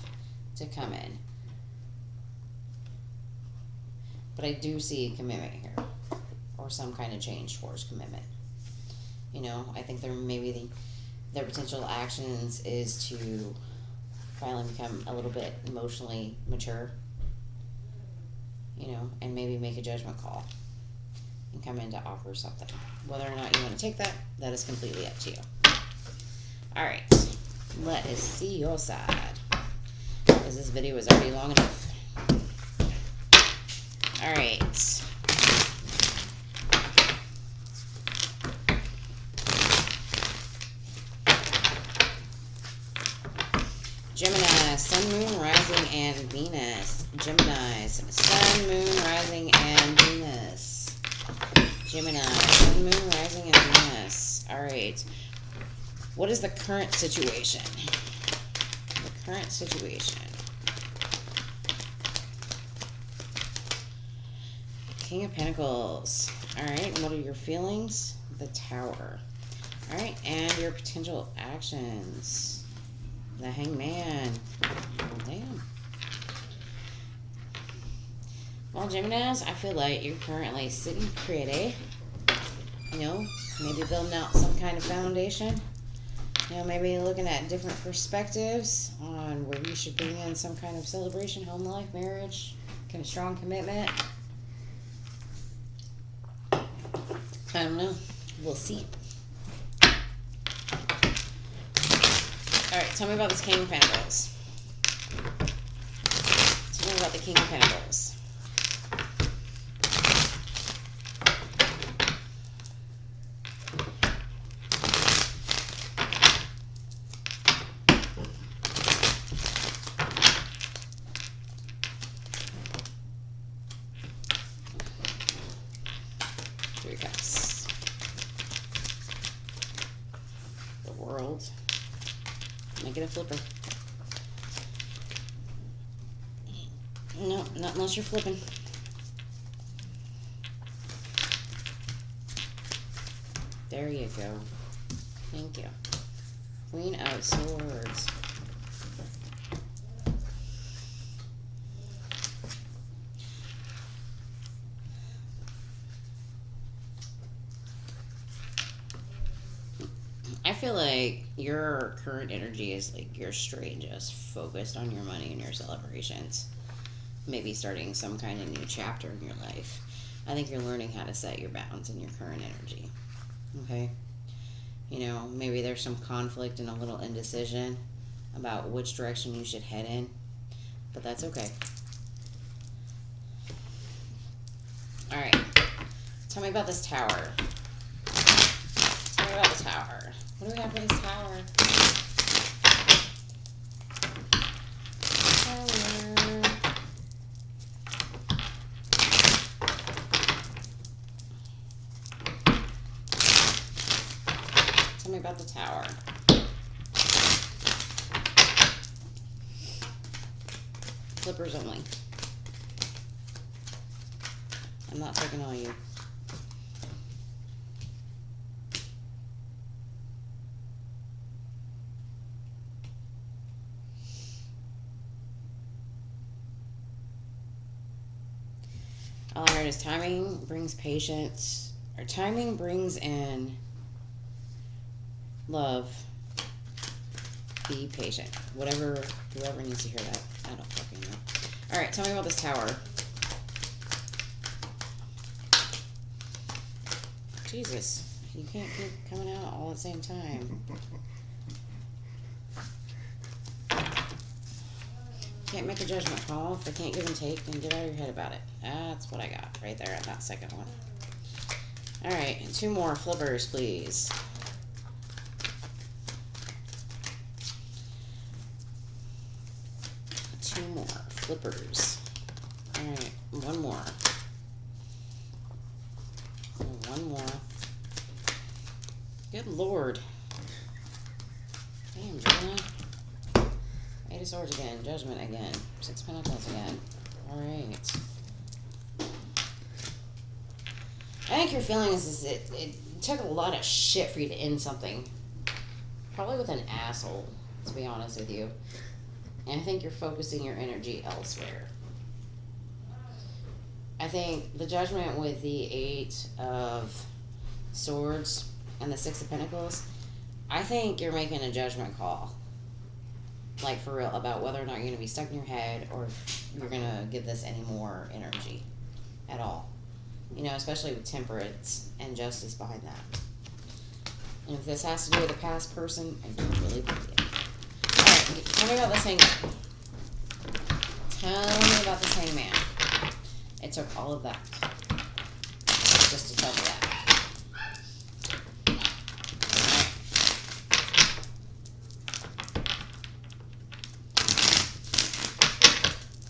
[SPEAKER 1] to come in. But I do see commitment here, or some kind of change towards commitment. You know, I think their potential actions is to finally become a little bit emotionally mature. You know, and maybe make a judgment call and come in to offer something. Whether or not you want to take that, that is completely up to you. Alright, let us see your side, because this video is already long enough. Alright. Gemini, Sun, Moon, Rising, and Venus. Gemini's Sun, Moon, Rising, and Venus. Gemini, Sun, Moon, Rising, and Venus. Alright. What is the current situation? The current situation. King of Pentacles. Alright, what are your feelings? The Tower. Alright, and your potential actions. The Hangman. Oh, damn. Well, Geminis, I feel like you're currently sitting pretty. You know, maybe building out some kind of foundation. You know, maybe looking at different perspectives on where you should bring in some kind of celebration, home life, marriage, kind of strong commitment. I don't know. We'll see. Alright, tell me about this King of Pentacles. Tell me about the King of Pentacles. Three Cups. The World. Make it a flipper. No, not unless you're flipping. There you go. Thank you. Queen of Swords. I feel like your current energy is like you're straight just focused on your money and your celebrations. Maybe starting some kind of new chapter in your life. I think you're learning how to set your bounds in your current energy. Okay? You know, maybe there's some conflict and a little indecision about which direction you should head in. But that's okay. Alright. Tell me about this Tower. Tell me about the Tower. What do we have for this Tower? Tower. Tell me about the Tower. Flippers only. I'm not taking all you. All I heard is timing brings patience, or timing brings in love. Be patient. Whoever needs to hear that. I don't fucking know. All right, tell me about this Tower. Jesus. You can't keep coming out all at the same time. Can't make a judgment call. If they can't give and take, then get out of your head about it. That's what I got right there at that second one. Alright, 2 more flippers, please. Two more flippers. Alright, 1 more. 1 more. Good Lord. Damn, Gemini. 8 of Swords again. Judgment again. 6 Pentacles again. Alright. I think your feelings is it took a lot of shit for you to end something. Probably with an asshole, to be honest with you. And I think you're focusing your energy elsewhere. I think the judgment with the 8 of Swords and the 6 of Pentacles, I think you're making a judgment call. Like, for real, about whether or not you're going to be stuck in your head or if you're going to give this any more energy at all. You know, especially with Temperance and Justice behind that. And if this has to do with a past person, I don't really believe it. Alright, tell me about this hangman. Tell me about this hangman. It took all of that just to tell me that.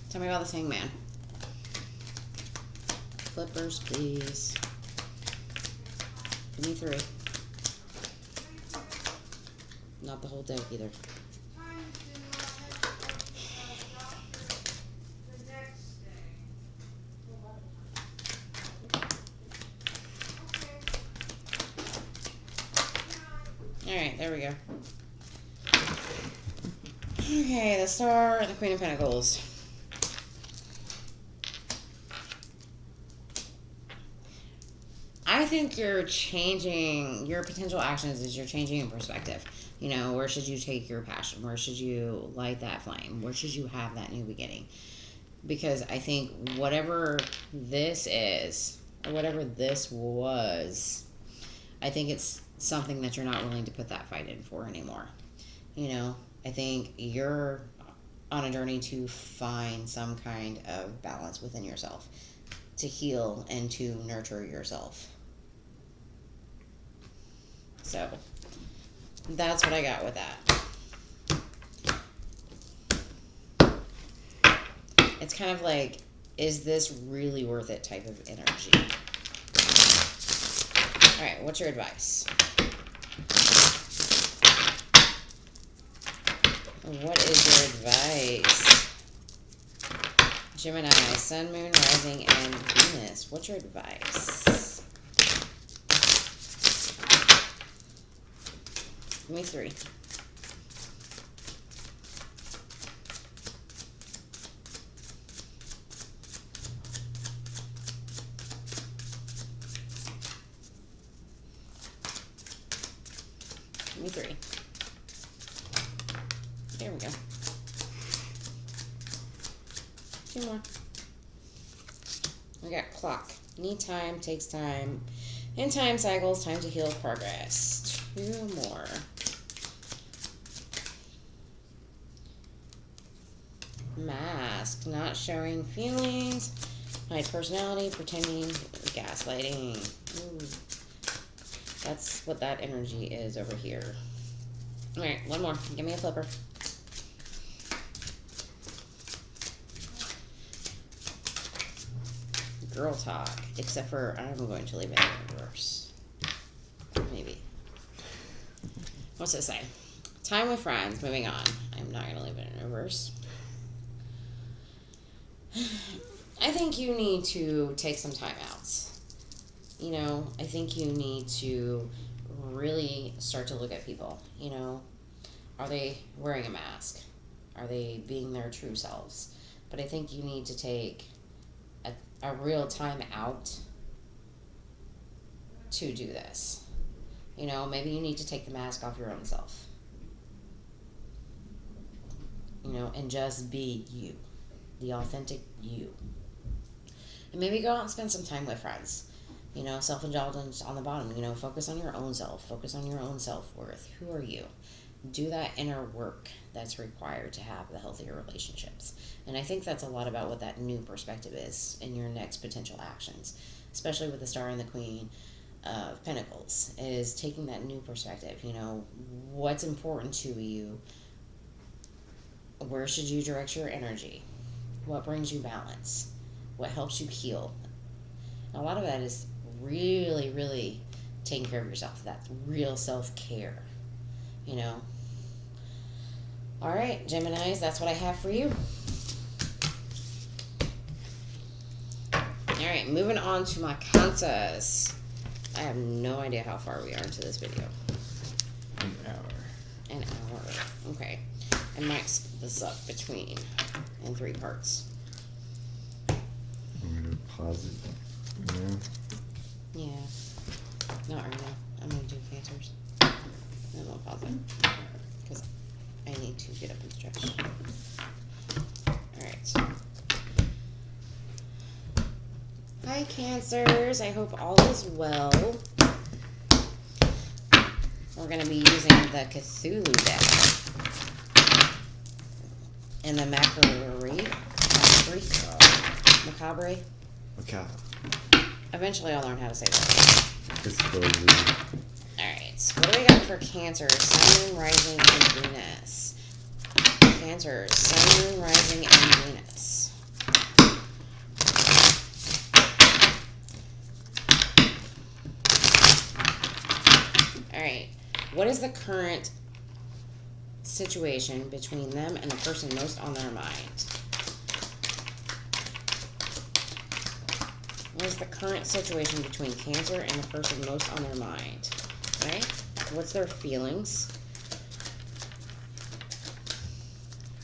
[SPEAKER 1] Tell me about this hangman. Flippers, please. Give me 3. Not the whole deck either. Alright, there we go. Okay, the Star and the Queen of Pentacles. I think you're changing your potential actions is you're changing your perspective. You know, where should you take your passion? Where should you light that flame? Where should you have that new beginning? Because I think whatever this is, or whatever this was, I think it's something that you're not willing to put that fight in for anymore. You know, I think you're on a journey to find some kind of balance within yourself, to heal and to nurture yourself. So, that's what I got with that. It's kind of like, is this really worth it type of energy. Alright, what's your advice? What is your advice? Gemini, Sun, Moon, Rising, and Venus. What's your advice? Give me 3. Give me 3. There we go. 2 more. We got clock. Need time, takes time. In time cycles, time to heal progress. 2 more. Mask. Not showing feelings. Hide personality, pretending, gaslighting. Ooh. That's what that energy is over here. Alright, 1 more. Give me a flipper. Girl talk. Except for, I'm going to leave it in reverse. Maybe. What's it say? Time with friends. Moving on. I'm not going to leave it in reverse. I think you need to take some time out. You know, I think you need to really start to look at people. You know, are they wearing a mask? Are they being their true selves? But I think you need to take a real time out to do this. You know, maybe you need to take the mask off your own self. You know, and just be you. The authentic you. And maybe go out and spend some time with friends. You know, self-indulgence on the bottom. You know, focus on your own self. Focus on your own self-worth. Who are you? Do that inner work that's required to have the healthier relationships. And I think that's a lot about what that new perspective is in your next potential actions, especially with the Star and the Queen of Pentacles, is taking that new perspective. You know, what's important to you? Where should you direct your energy? What brings you balance? What helps you heal? And a lot of that is really, really taking care of yourself. That's real self-care, you know. All right, Geminis, that's what I have for you. All right, moving on to my Cancers. I have no idea how far we are into this video.
[SPEAKER 3] An hour.
[SPEAKER 1] An hour. Okay. I might split this up between in 3 parts.
[SPEAKER 3] I'm gonna pause it. Yeah.
[SPEAKER 1] Yeah. Not right now. I'm going to do Cancers. Then we'll pause it. Because I need to get up and stretch. Alright. Hi, Cancers. I hope all is well. We're going to be using the Cthulhu deck. And the Macarbe. Macabre. Eventually I'll learn how to say that. Alright, so what do we got for Cancer? Sun, Moon, Rising, and Venus. Cancer, Sun, Moon, Rising, and Venus. Alright, what is the current situation between them and the person most on their mind? What is the current situation between Cancer and the person most on their mind? Right? What's their feelings?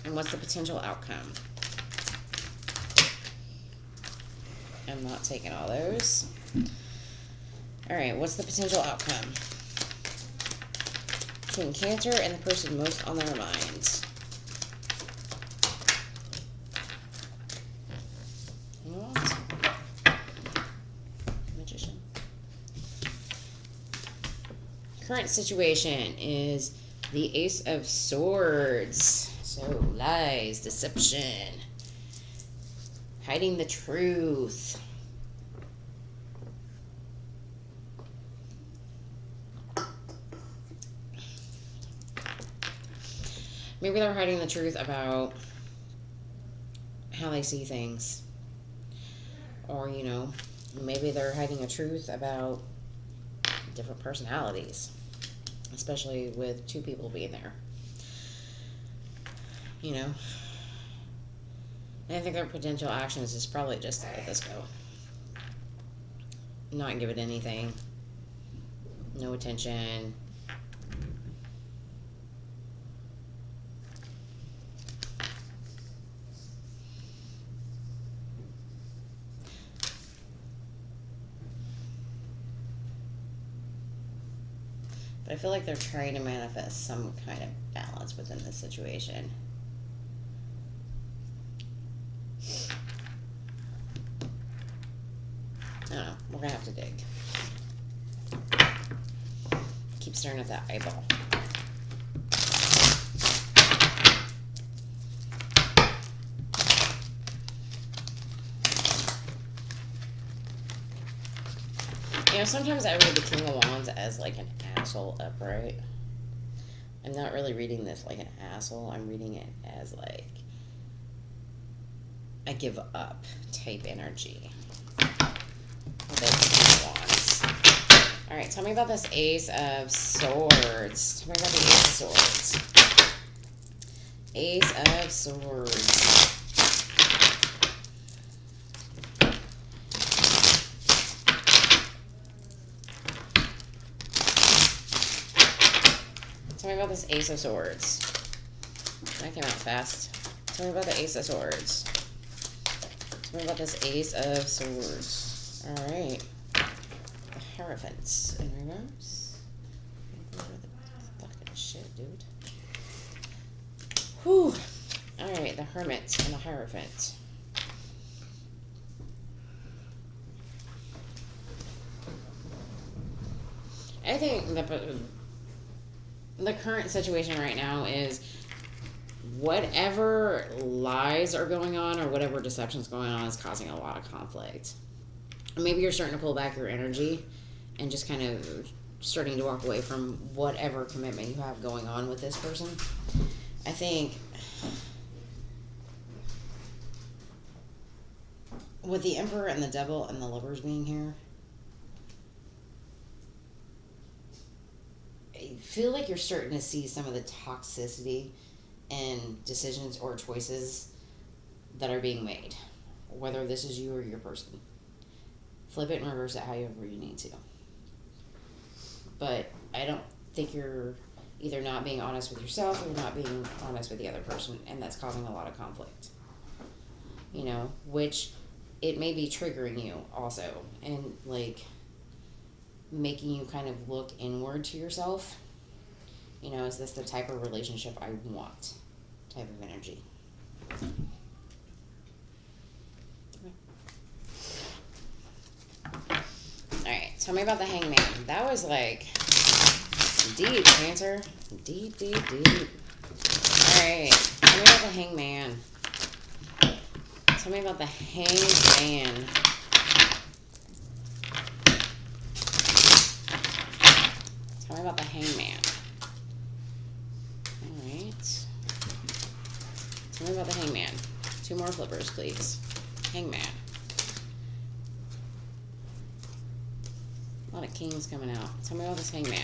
[SPEAKER 1] And what's the potential outcome? I'm not taking all those. Alright, what's the potential outcome between Cancer and the person most on their minds? You know what? Magician. Current situation is the Ace of Swords. So, lies, deception, hiding the truth. Maybe they're hiding the truth about how they see things. Or, you know, maybe they're hiding a truth about different personalities. Especially with 2 people being there. You know? And I think their potential actions is probably just to let this go. Not give it anything. No attention. But I feel like they're trying to manifest some kind of balance within this situation. I don't know. We're going to have to dig. Keep staring at that eyeball. You know, sometimes I read the King of Wands as like an asshole upright. I'm not really reading this like an asshole. I'm reading it as like a give up type energy. This King of Wands. Alright, tell me about this Ace of Swords. Tell me about the Ace of Swords. Ace of Swords. Tell me about this Ace of Swords. That came out fast. Tell me about the Ace of Swords. Tell me about this Ace of Swords. Alright. The Hierophants in reverse. The fucking shit, dude. Whew. Alright, the Hermit and the Hierophant. I think the current situation right now is whatever lies are going on or whatever deception's going on is causing a lot of conflict. Maybe you're starting to pull back your energy and just kind of starting to walk away from whatever commitment you have going on with this person. I think with the Emperor and the Devil and the Lovers being here, I feel like you're starting to see some of the toxicity and decisions or choices that are being made, whether this is you or your person. Flip it and reverse it however you need to. But I don't think you're either not being honest with yourself or not being honest with the other person, and that's causing a lot of conflict. You know, which it may be triggering you also, and like making you kind of look inward to yourself. You know, is this the type of relationship I want? Type of energy. Alright, tell me about the Hangman. That was like deep, Cancer. Deep, deep, deep. Alright, tell me about the Hangman. Tell me about the Hangman. Tell me about the Hangman. Alright. Tell me about the Hangman. 2 more flippers, please. Hangman. A lot of kings coming out. Tell me about this Hangman.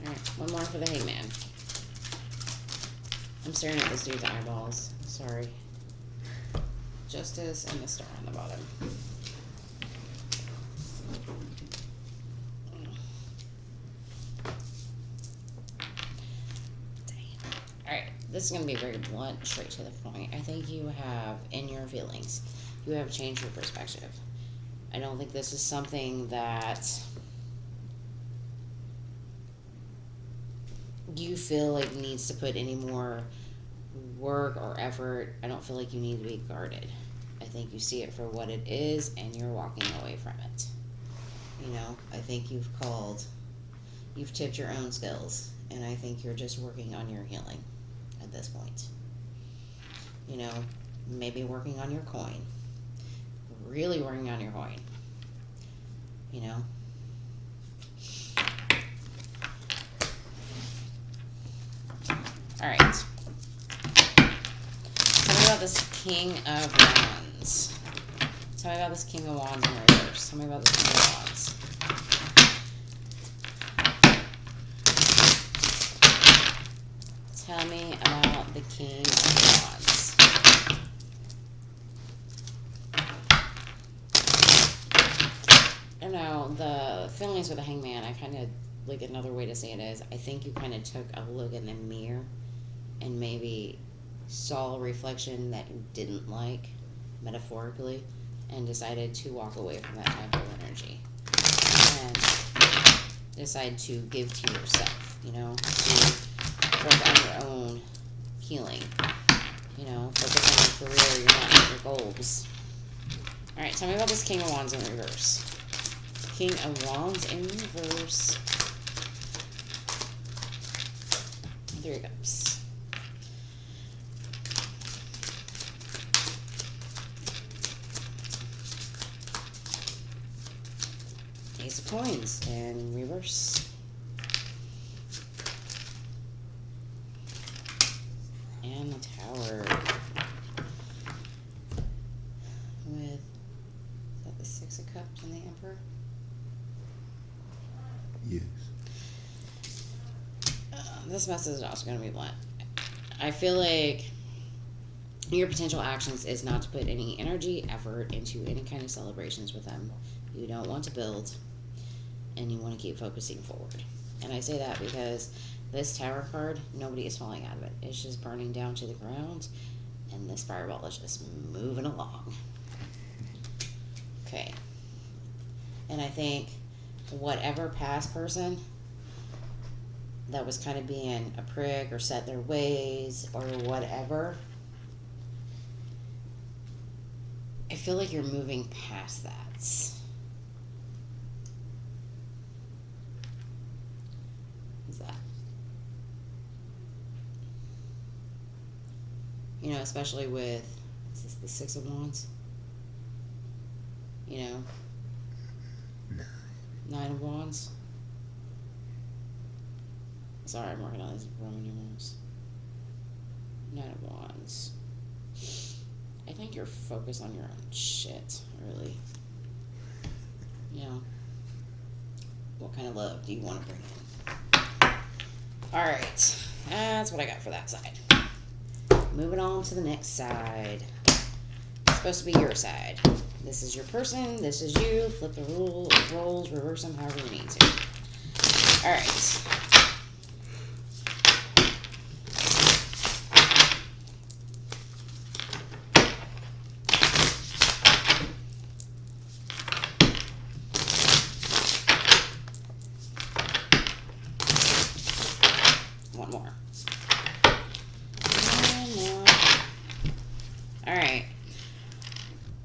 [SPEAKER 1] Alright, 1 more for the Hangman. I'm staring at this dude's eyeballs. Sorry. Justice and the star on the bottom. Alright, this is going to be very blunt, straight to the point. I think you have, in your feelings, you have changed your perspective. I don't think this is something that you feel like needs to put any more work or effort. I don't feel like you need to be guarded. I think you see it for what it is and you're walking away from it. You know, I think you've tipped your own skills, and I think you're just working on your healing at this point. You know, maybe working on your coin. Really working on your coin. You know? Alright. Tell me about this King of Wands. Tell me about this King of Wands in reverse. Tell me about this King of Wands. Tell me about the King of Wands. I don't know, the feelings with the Hangman, I kind of, like, another way to say it is, I think you kind of took a look in the mirror and maybe saw a reflection that you didn't like, metaphorically, and decided to walk away from that type of energy. And decide to give to yourself, you know, to work on your own healing, you know, focus on your career, your goals. Alright, tell me about this King of Wands in reverse. King of Wands in reverse. 3 of Cups. Ace of Coins in reverse. And the Tower. With, is that the 6 of Cups and the Emperor?
[SPEAKER 3] Yes.
[SPEAKER 1] This message is also going to be blunt. I feel like your potential actions is not to put any energy, effort into any kind of celebrations with them. You don't want to build, and you want to keep focusing forward. And I say that because this Tower card, nobody is falling out of it. It's just burning down to the ground, and this fireball is just moving along. Okay. And I think whatever past person that was kind of being a prick or set their ways or whatever, I feel like you're moving past that. What's that? You know, especially with, is this the Six of Wands? You know? Nine of Wands? Sorry, I'm working on these Roman numerals. Nine of Wands. I think you're focused on your own shit, really. You know? What kind of love do you want to bring in? Alright. That's what I got for that side. Moving on to the next side. It's supposed to be your side. This is your person. This is you. Flip the roles, reverse them however you need to. Alright. One more. Alright.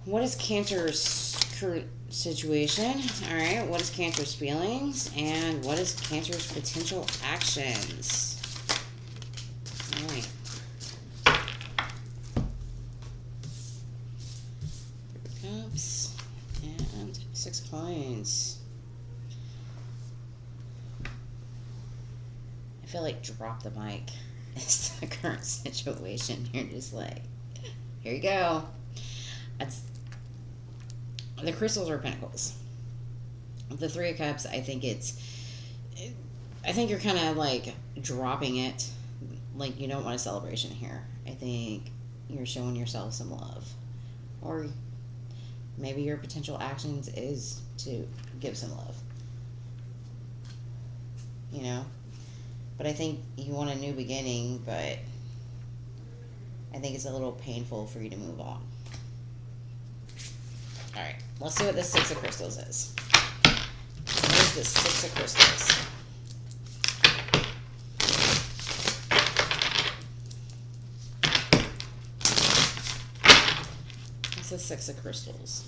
[SPEAKER 1] What is Cancer's current situation? Alright. What is Cancer's feelings? And what is Cancer's potential actions? Alright. Cups and 6 coins. I feel like drop the mic. It's the current situation. You're just like, here you go. That's the crystals are pentacles. The Three of Cups, I think you're kind of like dropping it. Like you don't want a celebration here. I think you're showing yourself some love. Or maybe your potential actions is to give some love. You know? But I think you want a new beginning, but I think it's a little painful for you to move on. Alright, let's see what the Six of Crystals is. What is the Six of Crystals? What's the Six of Crystals?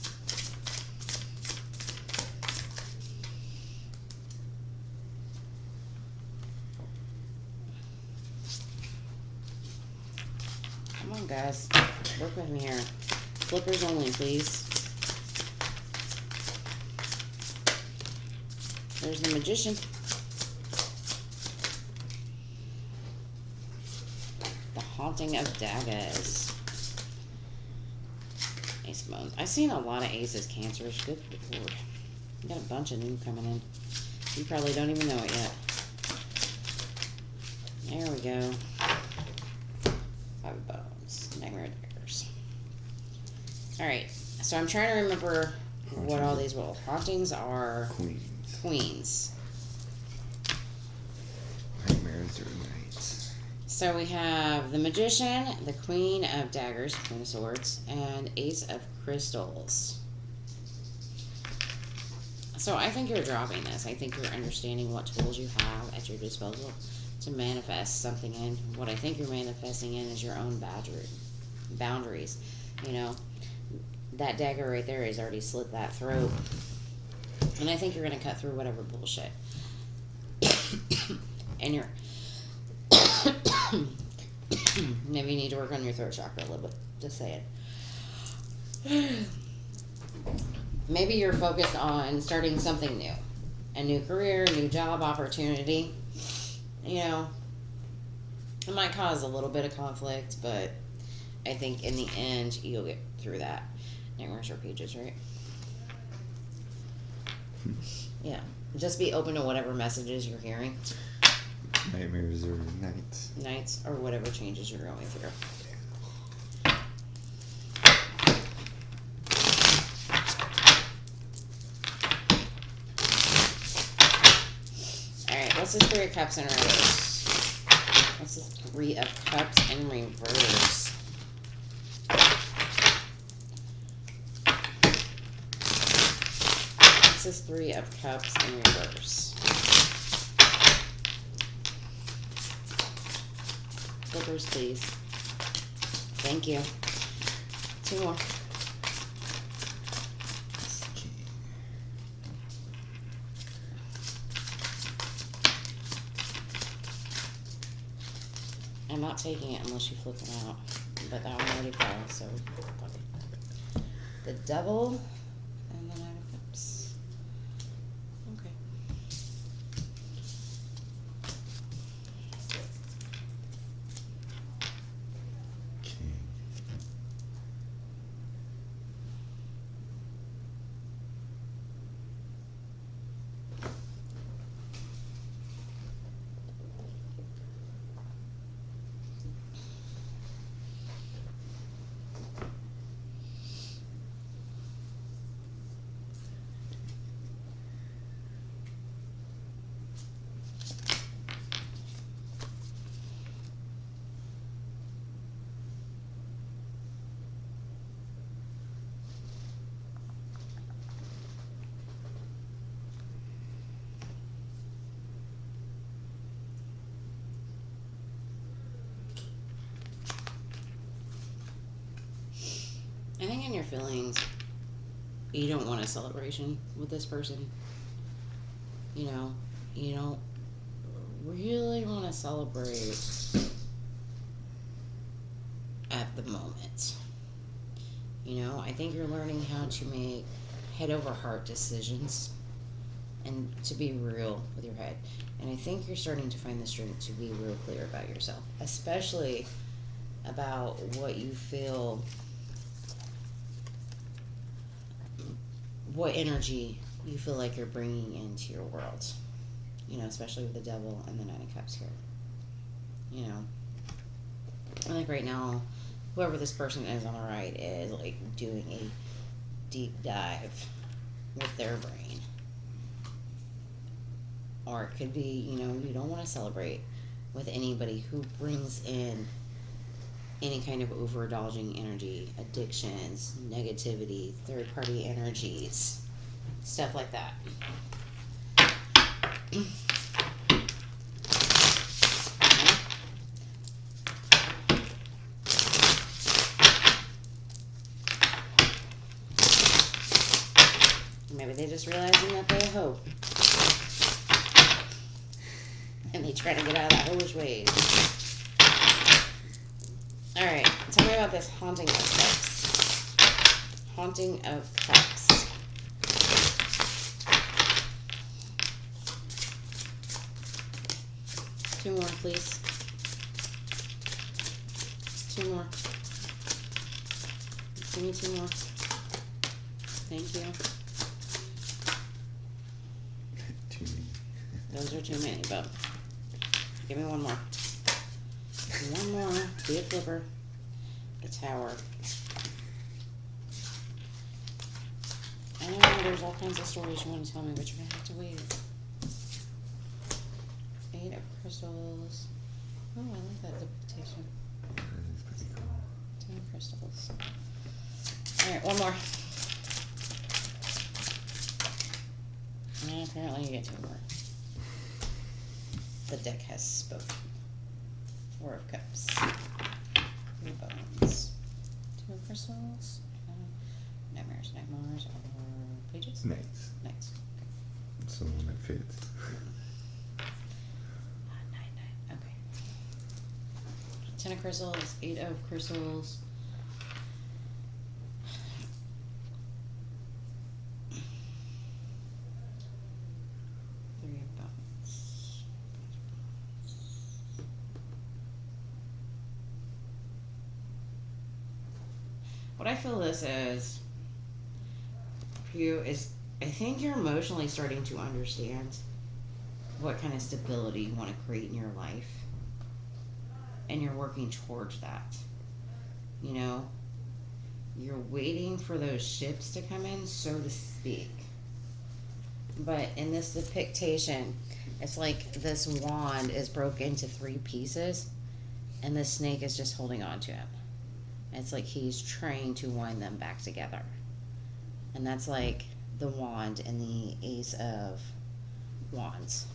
[SPEAKER 1] Come on, guys. Work with me here. Flippers only, please. There's the Magician. The Haunting of Daggers. Ace of Bones. I've seen a lot of aces, Cancers. Good lord. You got a bunch of new coming in. You probably don't even know it yet. There we go. Five of Bones. Nightmare Daggers. Alright, so I'm trying to remember what all these roll. Hauntings are queens.
[SPEAKER 3] Nightmares are knights.
[SPEAKER 1] So we have the Magician, the Queen of Daggers, Queen of Swords, and Ace of Crystals. So I think you're dropping this. I think you're understanding what tools you have at your disposal to manifest something in. What I think you're manifesting in is your own boundaries. You know, that dagger right there has already slit that throat. And I think you're going to cut through whatever bullshit. And you're... Maybe you need to work on your throat chakra a little bit. Just say it. Maybe you're focused on starting something new. A new career, new job opportunity. You know, it might cause a little bit of conflict, but I think in the end, you'll get through that. Nightmares are pages, right? Yeah. Just be open to whatever messages you're hearing.
[SPEAKER 3] Nightmares are knights.
[SPEAKER 1] Nights, or whatever changes you're going through. Alright, what's this Three of Cups in reverse? What's this Three of Cups in reverse? What's this Three of Cups in reverse? flippers, please. Thank you. 2 more. I'm not taking it unless you flip them out. But that one already fell, so fuck it. The Devil and the Knight of Cups. Okay.
[SPEAKER 3] King.
[SPEAKER 1] I think in your feelings, you don't want a celebration with this person. You know, you don't really want to celebrate at the moment. You know, I think you're learning how to make head over heart decisions and to be real with your head. And I think you're starting to find the strength to be real clear about yourself, especially about what you feel, what energy you feel like you're bringing into your world. You know, especially with the Devil and the Nine of Cups here. You know, I think right now, whoever this person is on the right is like doing a deep dive with their brain. Or it could be, you know, you don't want to celebrate with anybody who brings in any kind of overindulging energy, addictions, negativity, third-party energies, stuff like that. Maybe they just realizing that they have hope. And they try to get out of that foolish ways. Alright, tell me about this Haunting of Cups. Haunting of Cups. Two more, please. 2 more. Give me 2 more. Thank you.
[SPEAKER 3] Too many.
[SPEAKER 1] Those are too many, but give me 1 more. 1 more. Be a flipper. A Tower. I know there's all kinds of stories you want to tell me, but you're going to have to wait. 8 of Crystals. Oh, I like that dictation.
[SPEAKER 3] That is pretty cool.
[SPEAKER 1] 10 of Crystals. Alright, 1 more. And apparently you get 2 more. The deck has spoken. 4 of Cups. 3 Bones. 2 of Crystals. Nightmares, Nightmares, or Pages?
[SPEAKER 3] Nice.
[SPEAKER 1] Knights. Okay.
[SPEAKER 3] It's the one that fits.
[SPEAKER 1] 9, 9. Okay. 10 of Crystals. 8 of Crystals. What I feel this is for you is I think you're emotionally starting to understand what kind of stability you want to create in your life. And you're working towards that. You know, you're waiting for those ships to come in, so to speak. But in this depiction, it's like this wand is broken into 3 pieces, and the snake is just holding on to him. It's like he's trying to wind them back together. And that's like the wand and the Ace of Wands.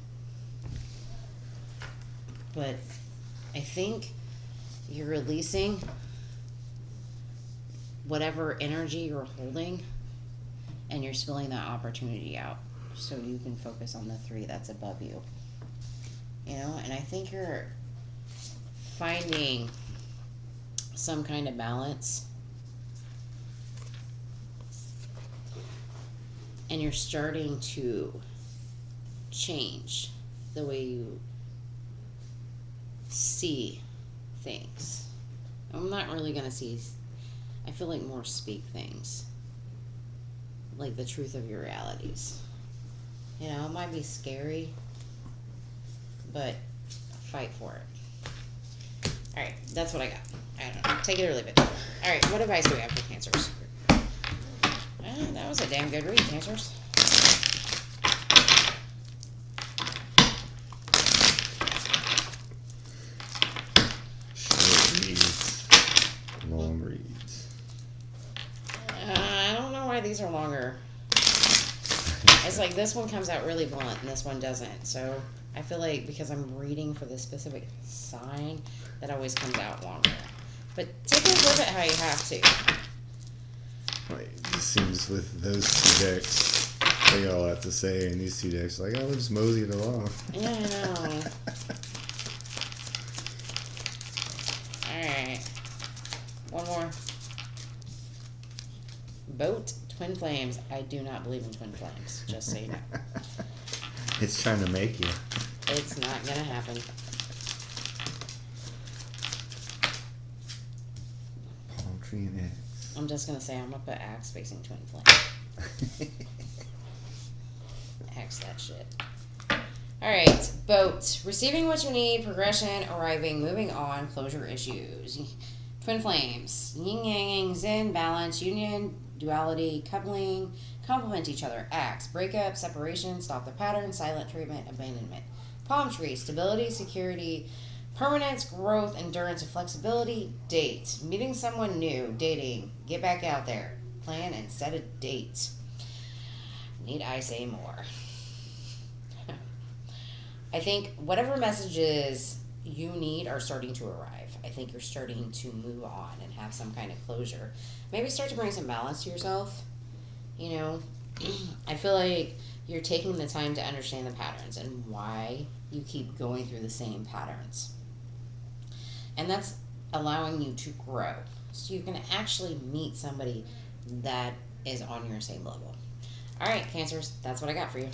[SPEAKER 1] But I think You're releasing whatever energy you're holding, and you're spilling that opportunity out so you can focus on the 3 that's above you. You know, and I think you're finding some kind of balance, and you're starting to change the way you see things. I'm not really going to see, I feel like more speak things, like the truth of your realities. You know, it might be scary, but fight for it. Alright, that's what I got. I don't know. Take it or leave it. Alright, what advice do we have for Cancers? That was a damn good read, Cancers.
[SPEAKER 3] Short reads, long reads.
[SPEAKER 1] I don't know why these are longer. It's like this one comes out really blunt and this one doesn't. So I feel like because I'm reading for the specific sign, that always comes out longer. But take a look at how you have to.
[SPEAKER 3] Right, it just seems with those 2 decks, they got a lot to say, and these 2 decks, like, oh, we'll just mosey it along.
[SPEAKER 1] Yeah, I know. Alright. One more. Boat, twin flames. I do not believe in twin flames, just so you know.
[SPEAKER 3] It's trying to make you.
[SPEAKER 1] It's not gonna happen.
[SPEAKER 3] Palm tree and eggs.
[SPEAKER 1] I'm just gonna say I'm gonna put axe facing twin flame. Axe that shit. Alright, boat. Receiving what you need, progression, arriving, moving on, closure issues. Twin flames. Yin yang, yin, balance, union, duality, coupling, complement each other. Axe. Breakup, separation, stop the pattern, silent treatment, abandonment. Palm tree. Stability, security, permanence, growth, endurance, and flexibility. Date. Meeting someone new. Dating. Get back out there. Plan and set a date. Need I say more? I think whatever messages you need are starting to arrive. I think you're starting to move on and have some kind of closure. Maybe start to bring some balance to yourself. You know, I feel like you're taking the time to understand the patterns and why you keep going through the same patterns. And that's allowing you to grow. So you can actually meet somebody that is on your same level. All right, Cancers, that's what I got for you.